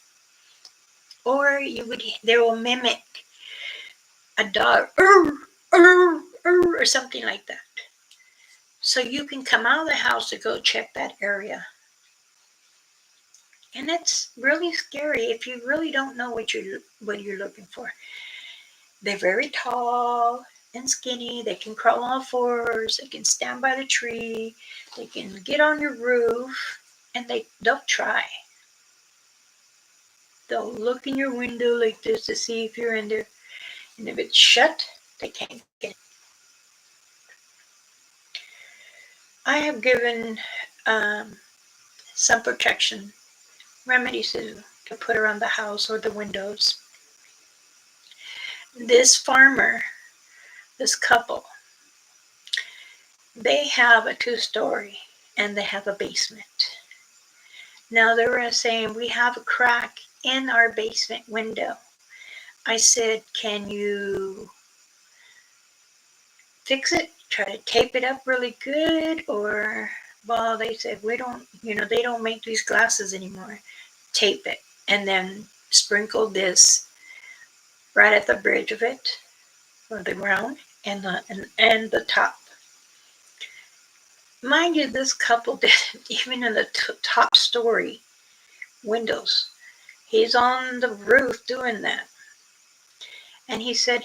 Or they will mimic a dog, or something like that. So you can come out of the house to go check that area. And it's really scary if you really don't know what you're looking for. They're very tall and skinny. They can crawl on all fours. They can stand by the tree. They can get on your roof, and they'll try. They'll look in your window like this to see if you're in there. And if it's shut, they can't get in. I have given some protection remedies to put around the house or the windows. This farmer, this couple, they have a 2-story and they have a basement. Now they were saying, we have a crack in our basement window. I said, can you fix it? Try to tape it up really good? Or, well, they said, we don't, they don't make these glasses anymore. Tape it and then sprinkle this right at the bridge of it, or the ground, and the top. Mind you, this couple didn't even in the top story windows. He's on the roof doing that. And he said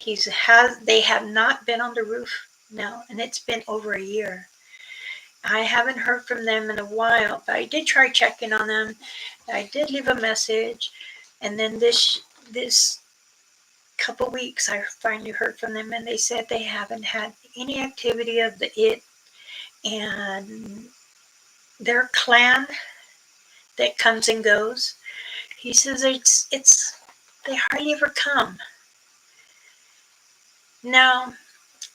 they have not been on the roof now, and it's been over a year. I haven't heard from them in a while, but I did try checking on them. I did leave a message, and then this couple weeks I finally heard from them, and they said they haven't had any activity of it, and their clan that comes and goes. He says they hardly ever come. Now,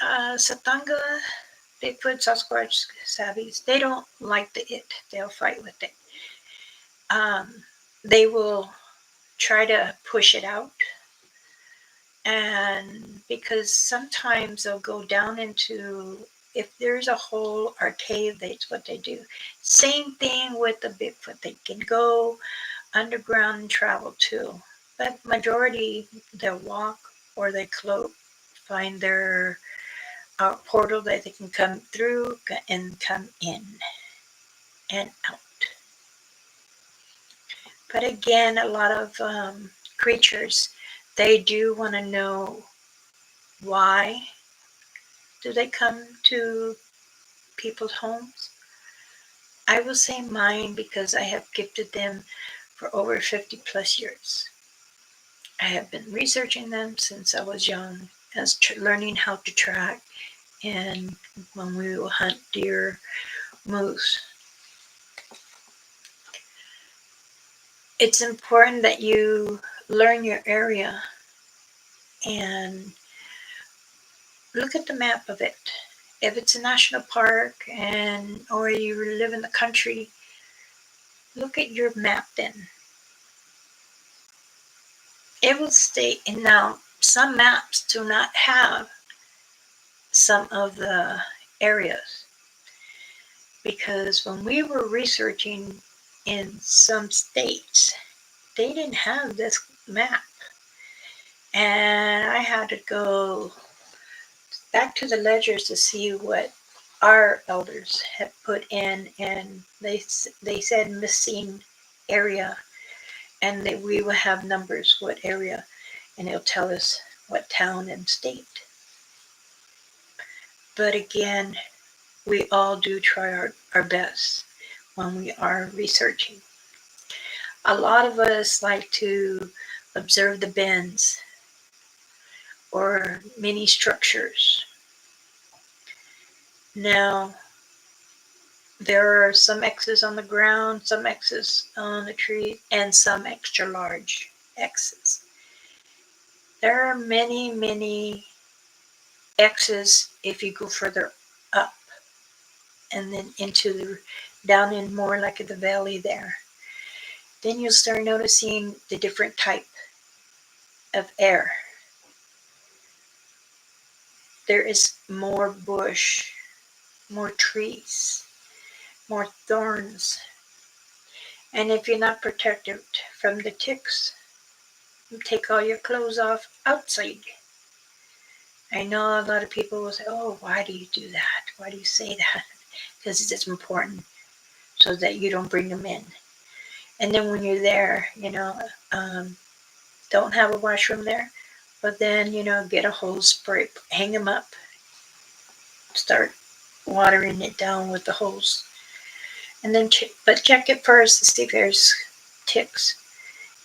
Satanga, Bigfoot, Sasquatch, Savvies, they don't like the it. They'll fight with it. They will try to push it out. And because sometimes they'll go down into, if there's a hole or cave, that's what they do. Same thing with the Bigfoot. They can go underground and travel too. But majority, they'll walk or they cloak, find their portal that they can come through and come in and out. But again, a lot of creatures, they do want to know, why do they come to people's homes? I will say mine because I have gifted them for over 50 plus years. I have been researching them since I was young, as learning how to track, and when we will hunt deer, moose. It's important that you learn your area and look at the map of it. If it's a national park or you live in the country, look at your map then. It will state, and now some maps do not have some of the areas, because when we were researching in some states, they didn't have this map, and I had to go back to the ledgers to see what our elders had put in, and they said missing area, and we will have numbers, what area, and it'll tell us what town and state. But again, we all do try our best when we are researching. A lot of us like to Observe the bends or many structures. Now, there are some X's on the ground, some X's on the tree, and some extra large X's. There are many, many X's if you go further up and then into the down in more like the valley there. Then you'll start noticing the different type of air. There is more bush, more trees, more thorns. And if you're not protected from the ticks, you take all your clothes off outside. I know a lot of people will say, oh, why do you do that? Why do you say that? Because it's important so that you don't bring them in. And then when you're there, don't have a washroom there, but then, get a hose, spray, hang them up, start watering it down with the hose. And then, check it first to see if there's ticks.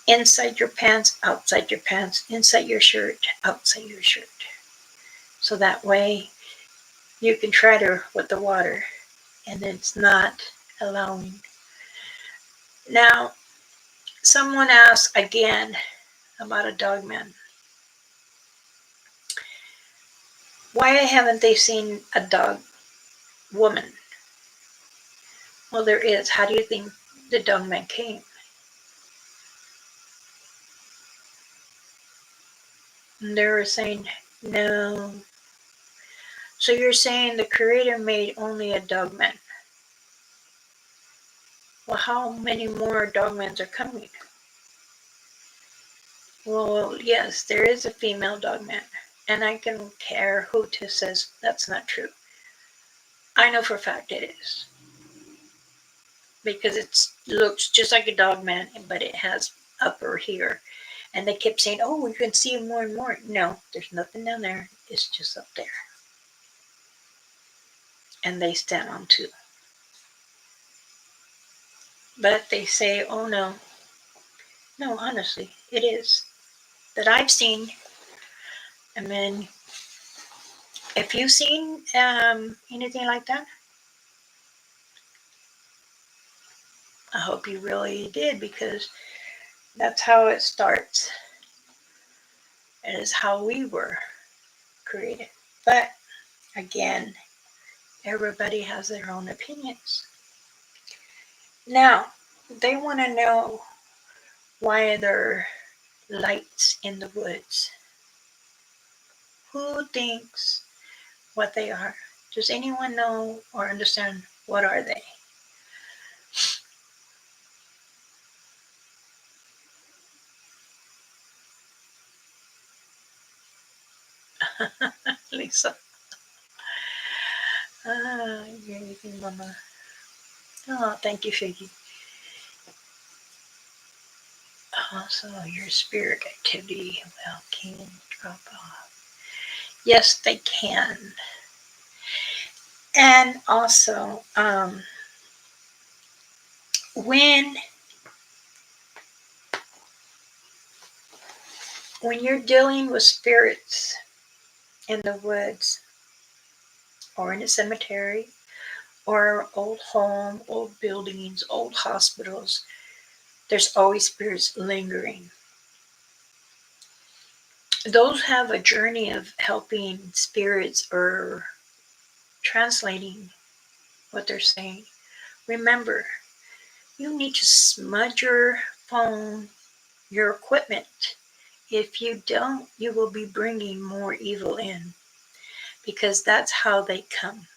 Inside your pants, outside your pants, inside your shirt, outside your shirt. So that way you can try to with the water and it's not allowing. Now, someone asked again about a dogman. Why haven't they seen a dog woman? Well, there is. How do you think the dogman came? And they were saying, no. So you're saying the Creator made only a dogman. Well, how many more dogmans are coming? Well, yes, there is a female dogman. And I can care who says that's not true. I know for a fact it is. Because it looks just like a dogman, but it has upper here. And they kept saying, oh, you can see more and more. No, there's nothing down there. It's just up there. And they stand on two. But they say, oh, no. No, honestly, it is. That I've seen. I mean, if you've seen anything like that, I hope you really did, because that's how it starts. It is how we were created. But again, everybody has their own opinions. Now, they want to know why there are lights in the woods. Who thinks what they are? Does anyone know or understand what are they? Lisa. You're anything, Mama. Oh, thank you, Figgy. Also, your spirit activity can drop off. Yes, they can. And also, when you're dealing with spirits in the woods or in a cemetery or old home, old buildings, old hospitals, there's always spirits lingering. Those have a journey of helping spirits or translating what they're saying. Remember, you need to smudge your phone, your equipment. If you don't, you will be bringing more evil in, because that's how they come.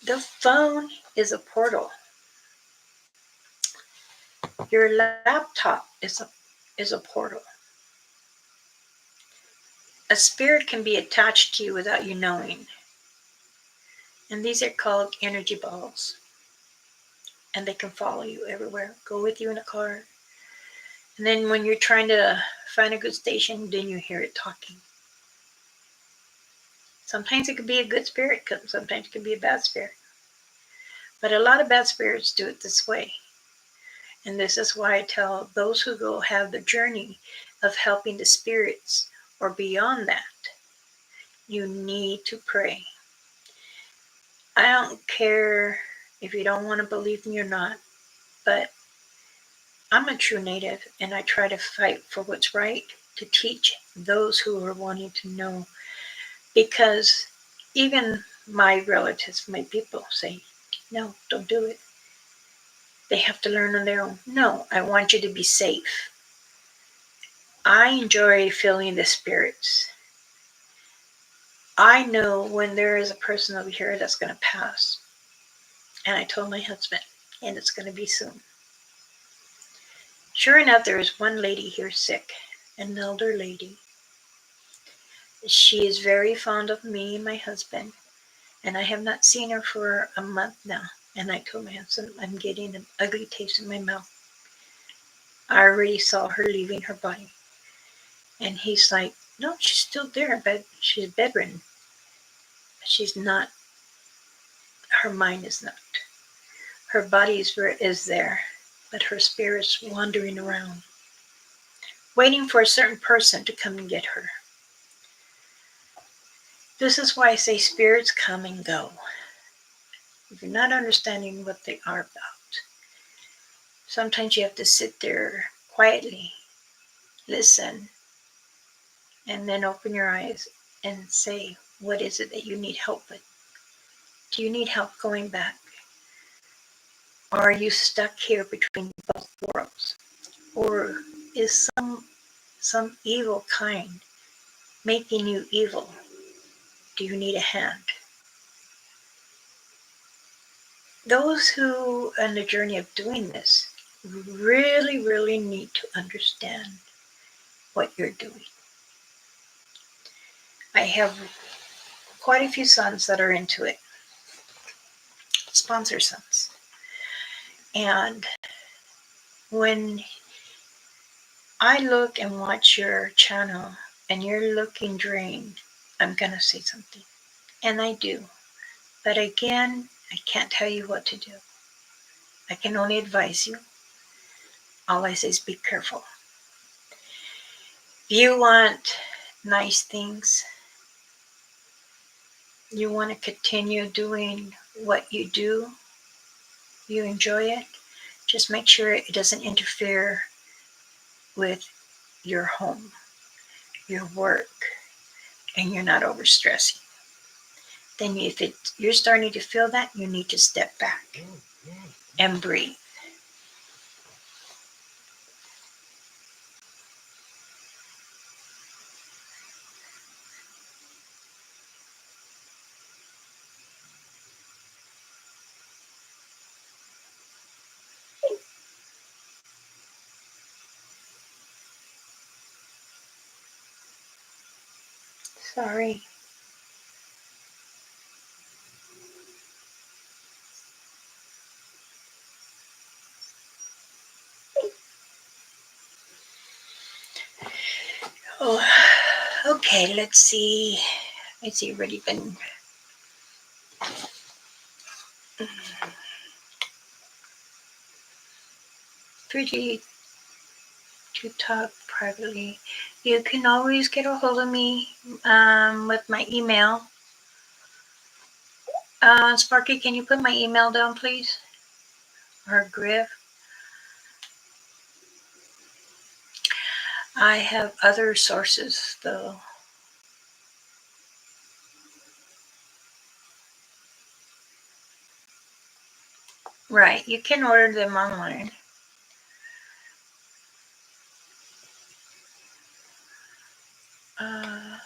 The phone is a portal. Your laptop is a portal. A spirit can be attached to you without you knowing. And these are called energy balls. And they can follow you everywhere, go with you in a car. And then when you're trying to find a good station, then you hear it talking. Sometimes it could be a good spirit, sometimes it could be a bad spirit. But a lot of bad spirits do it this way. And this is why I tell those who go have the journey of helping the spirits or beyond that, you need to pray. I don't care if you don't want to believe me or not, but I'm a true native and I try to fight for what's right to teach those who are wanting to know. Because even my relatives, my people say, no, don't do it. They have to learn on their own. No, I want you to be safe. I enjoy feeling the spirits. I know when there is a person over here that's going to pass. And I told my husband, and it's going to be soon. Sure enough, there is one lady here sick, an elder lady. She is very fond of me and my husband, and I have not seen her for a month now. And I told my husband, I'm getting an ugly taste in my mouth. I already saw her leaving her body. And he's like, no, she's still there, but she's bedridden. She's not, her mind is not. Her body is there, but her spirit's wandering around, waiting for a certain person to come and get her. This is why I say spirits come and go. If you're not understanding what they are about, sometimes you have to sit there quietly, listen, and then open your eyes and say, what is it that you need help with? Do you need help going back? Or are you stuck here between both worlds? Or is some evil kind making you evil? Do you need a hand? Those who on the journey of doing this really, really need to understand what you're doing. I have quite a few sons that are into it, sponsor sons. And when I look and watch your channel and you're looking drained, I'm going to say something. And I do. But again, I can't tell you what to do. I can only advise you. All I say is be careful. If you want nice things, you want to continue doing what you do, you enjoy it, just make sure it doesn't interfere with your home, your work, and you're not overstressing. Then if you're starting to feel that, you need to step back and breathe. Sorry. Oh, okay, let's see. It's already been pretty to talk privately. You can always get a hold of me with my email. Sparky, can you put my email down, please? Or Griff? I have other sources, though. Right, you can order them online. Uh,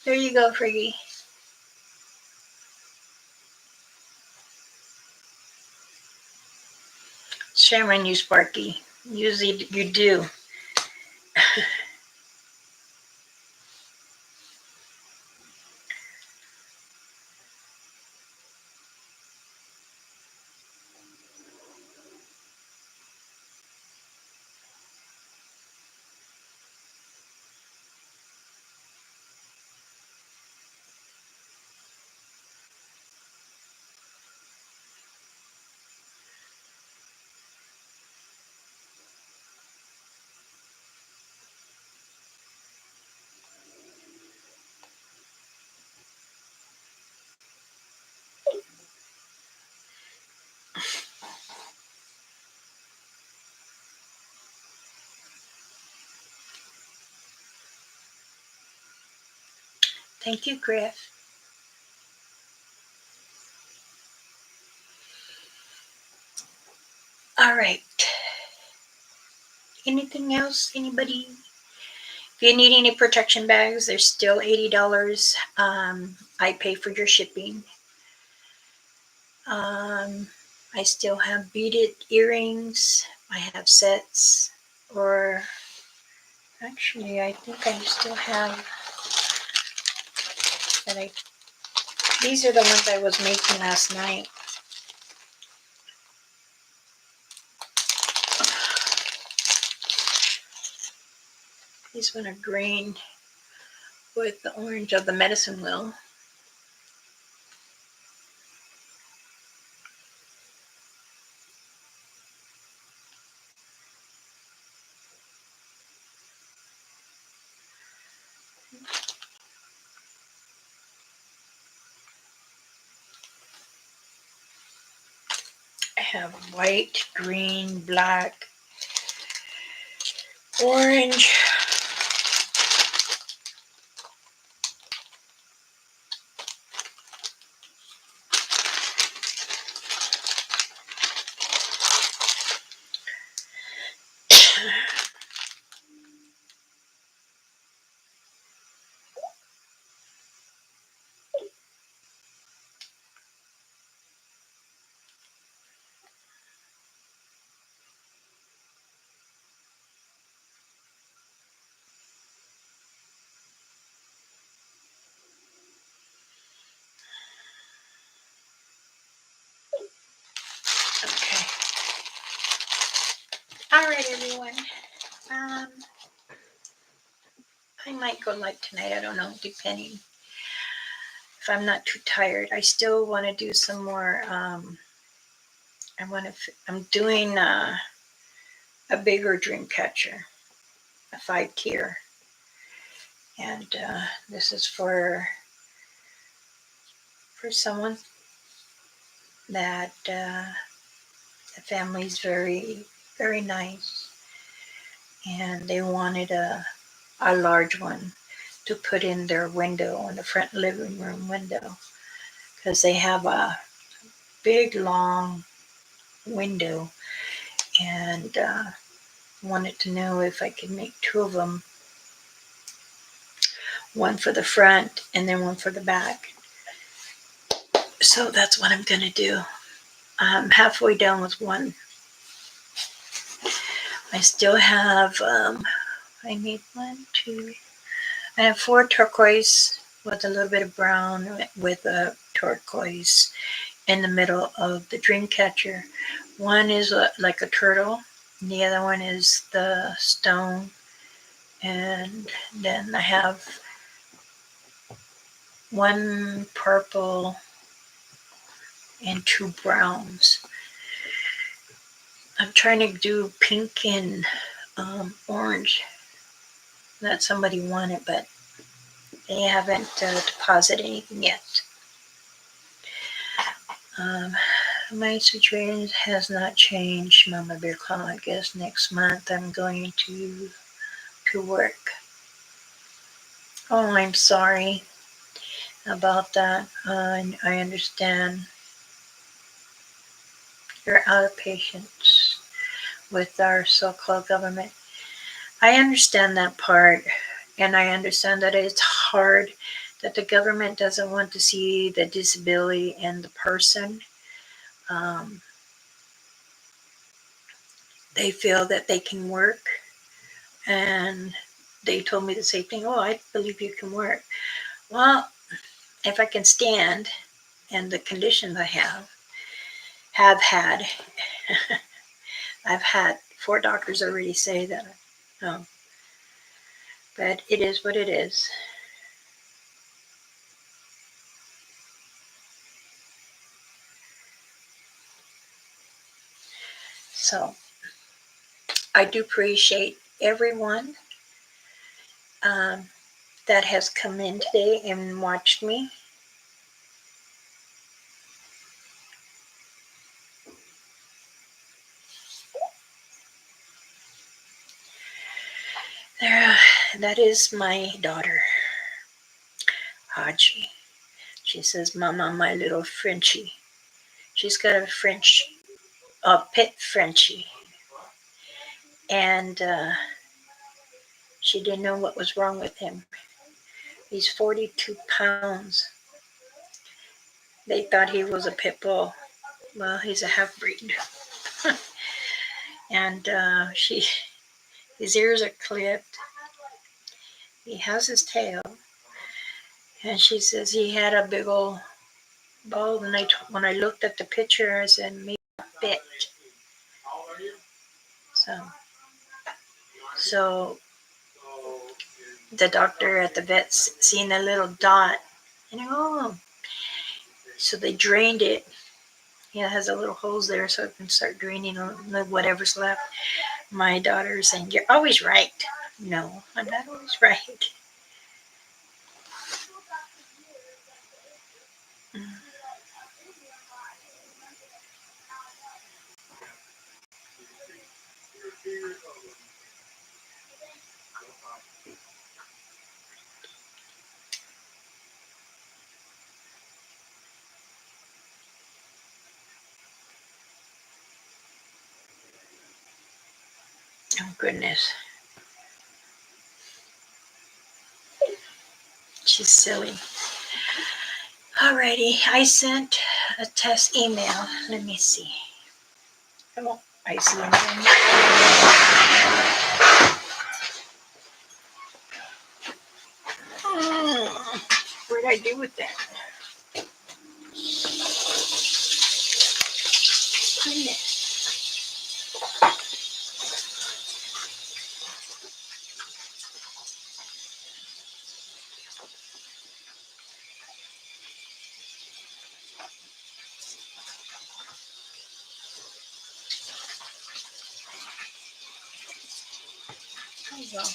there you go, Friggy. Shame on you, Sparky. Usually you do. Thank you, Griff. All right. Anything else? Anybody? If you need any protection bags, they're still $80. I pay for your shipping. I still have beaded earrings. I have sets, or actually, I think I still have. That these are the ones I was making last night. These one are green with the orange of the medicine wheel. I have white, green, black, orange. Okay. All right, everyone. I might go live tonight. I don't know, depending if I'm not too tired. I still want to do some more. I'm doing a bigger dream catcher, a 5 tier, and this is for someone that the family's very, very nice, and they wanted a large one to put in their window, in the front living room window, because they have a big long window, and wanted to know if I could make 2 of them, one for the front and then one for the back. So that's what I'm going to do. I'm halfway done with one. I still have, I need 1, 2, I have 4 turquoise with a little bit of brown with a turquoise in the middle of the dream catcher. One is like a turtle, and the other one is the stone. And then I have 1 purple and 2 browns. I'm trying to do pink and orange that somebody wanted, but they haven't deposited anything yet. My situation has not changed, Mama Bear Claw. I guess next month I'm going to work. Oh, I'm sorry about that. I understand you're out of patience with our so-called government. I understand that part, and I understand that it's hard that the government doesn't want to see the disability in the person. They feel that they can work, and they told me the same thing. Oh, I believe you can work. Well, if I can stand, and the conditions I have had, I've had 4 doctors already say that. No, but it is what it is. So I do appreciate everyone that has come in today and watched me. That is my daughter. Haji. She says, Mama, my little Frenchie. She's got a pet Frenchie. And she didn't know what was wrong with him. He's 42 pounds. They thought he was a pit bull. Well, he's a half breed. And his ears are clipped. He has his tail. And she says he had a big old bald. And when I looked at the picture, I said, maybe a bit. So the doctor at the vet's seen a little dot. And so they drained it. Yeah, it has a little holes there so it can start draining whatever's left. My daughter is saying, you're always right. No, I'm not always right. Oh, goodness. She's silly. Alrighty, I sent a test email. Let me see. Oh, I see anything. What did I do with that? Goodness. Oh, well.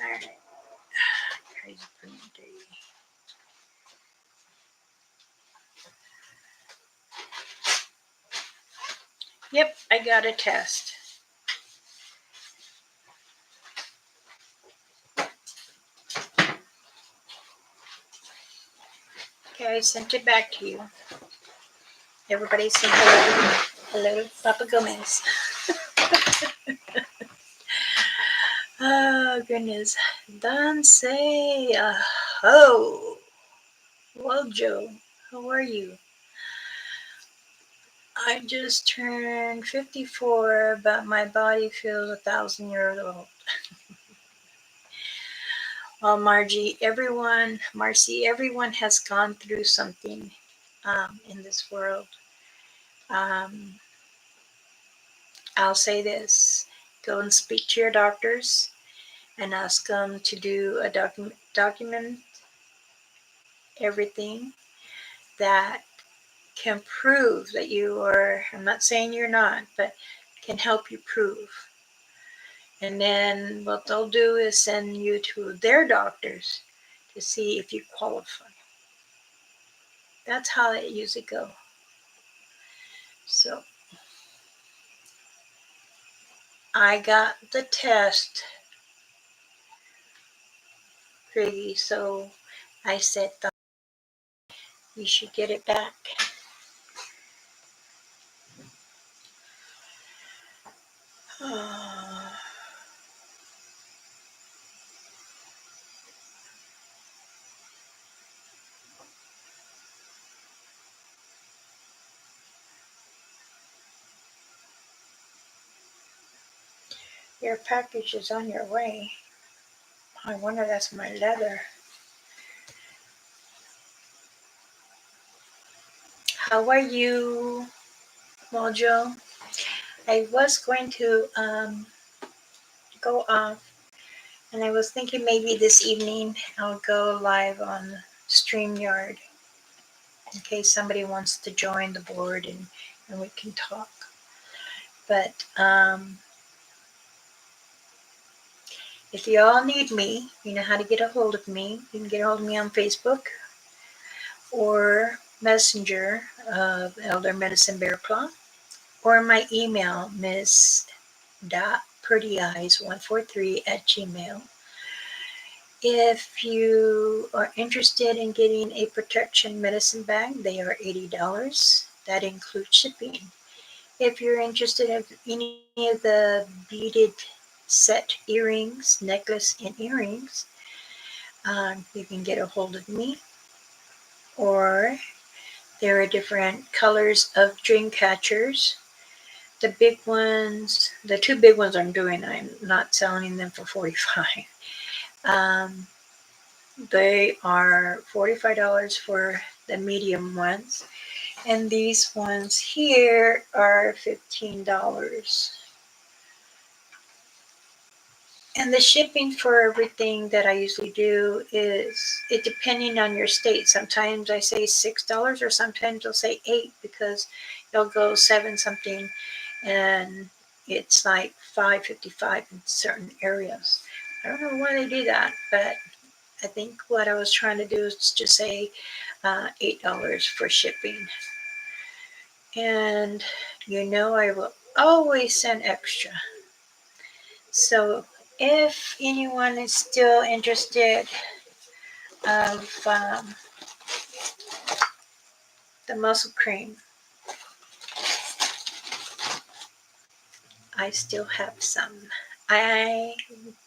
Alright. Crazy day. Yep, I got a test. Okay, I sent it back to you. Everybody say hello. Hello, Papa Gomez. Oh, goodness. Don't say ho. Well, Joe, how are you? I just turned 54, but my body feels 1,000 years old. Well, Marcy, everyone has gone through something in this world. I'll say this: go and speak to your doctors and ask them to do a document everything that can prove that you are. I'm not saying you're not, but can help you prove. And then what they'll do is send you to their doctors to see if you qualify. That's how it usually goes. So I got the test, Craigie, so I said you should get it back. Your package is on your way. I wonder that's my leather. How are you, Mojo? I was going to go off, and I was thinking maybe this evening I'll go live on StreamYard in case somebody wants to join the board and we can talk. But if you all need me, you know how to get a hold of me. You can get a hold of me on Facebook or Messenger of Elder Medicine Bear Claw, or my email, miss.prettyeyes143 @gmail. If you are interested in getting a protection medicine bag, they are $80. That includes shipping. If you're interested in any of the beaded set earrings, necklace, and earrings, you can get a hold of me. Or there are different colors of dream catchers. The big ones, the two big ones I'm not selling them for 45. Um, they are $45 for the medium ones, and these ones here are $15. And the shipping for everything that I usually do is it depending on your state. Sometimes I say $6 or sometimes I'll say 8 because they'll go 7 something and it's like 5.55 in certain areas. I don't know why they do that, but I think what I was trying to do is just say $8 for shipping. And I will always send extra. So if anyone is still interested of the muscle cream, I still have some. I'm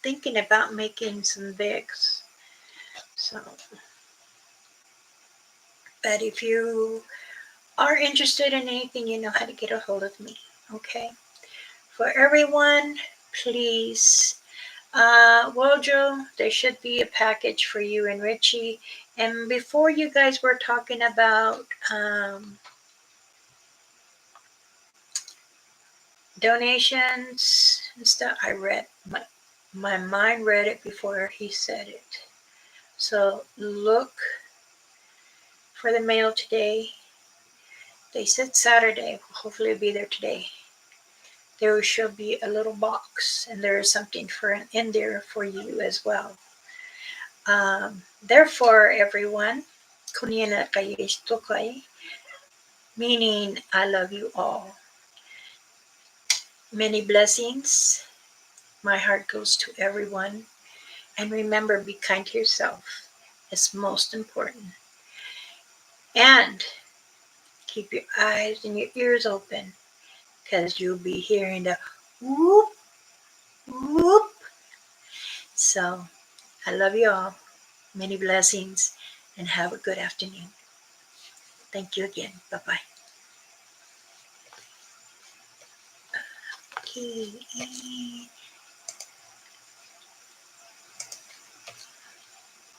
thinking about making some Vicks. So, but if you are interested in anything, you know how to get a hold of me. Okay. For everyone, please, Wojo, there should be a package for you and Richie. And before you guys were talking about donations and stuff, I read my mind read it before he said it. So look for the mail today. They said Saturday. Hopefully it'll be there today. There should be a little box, and there is something in there for you as well. Therefore, everyone, meaning I love you all. Many blessings. My heart goes to everyone. And remember, be kind to yourself. It's most important. And keep your eyes and your ears open because you'll be hearing the whoop, whoop. So I love you all. Many blessings and have a good afternoon. Thank you again. Bye bye. Okay.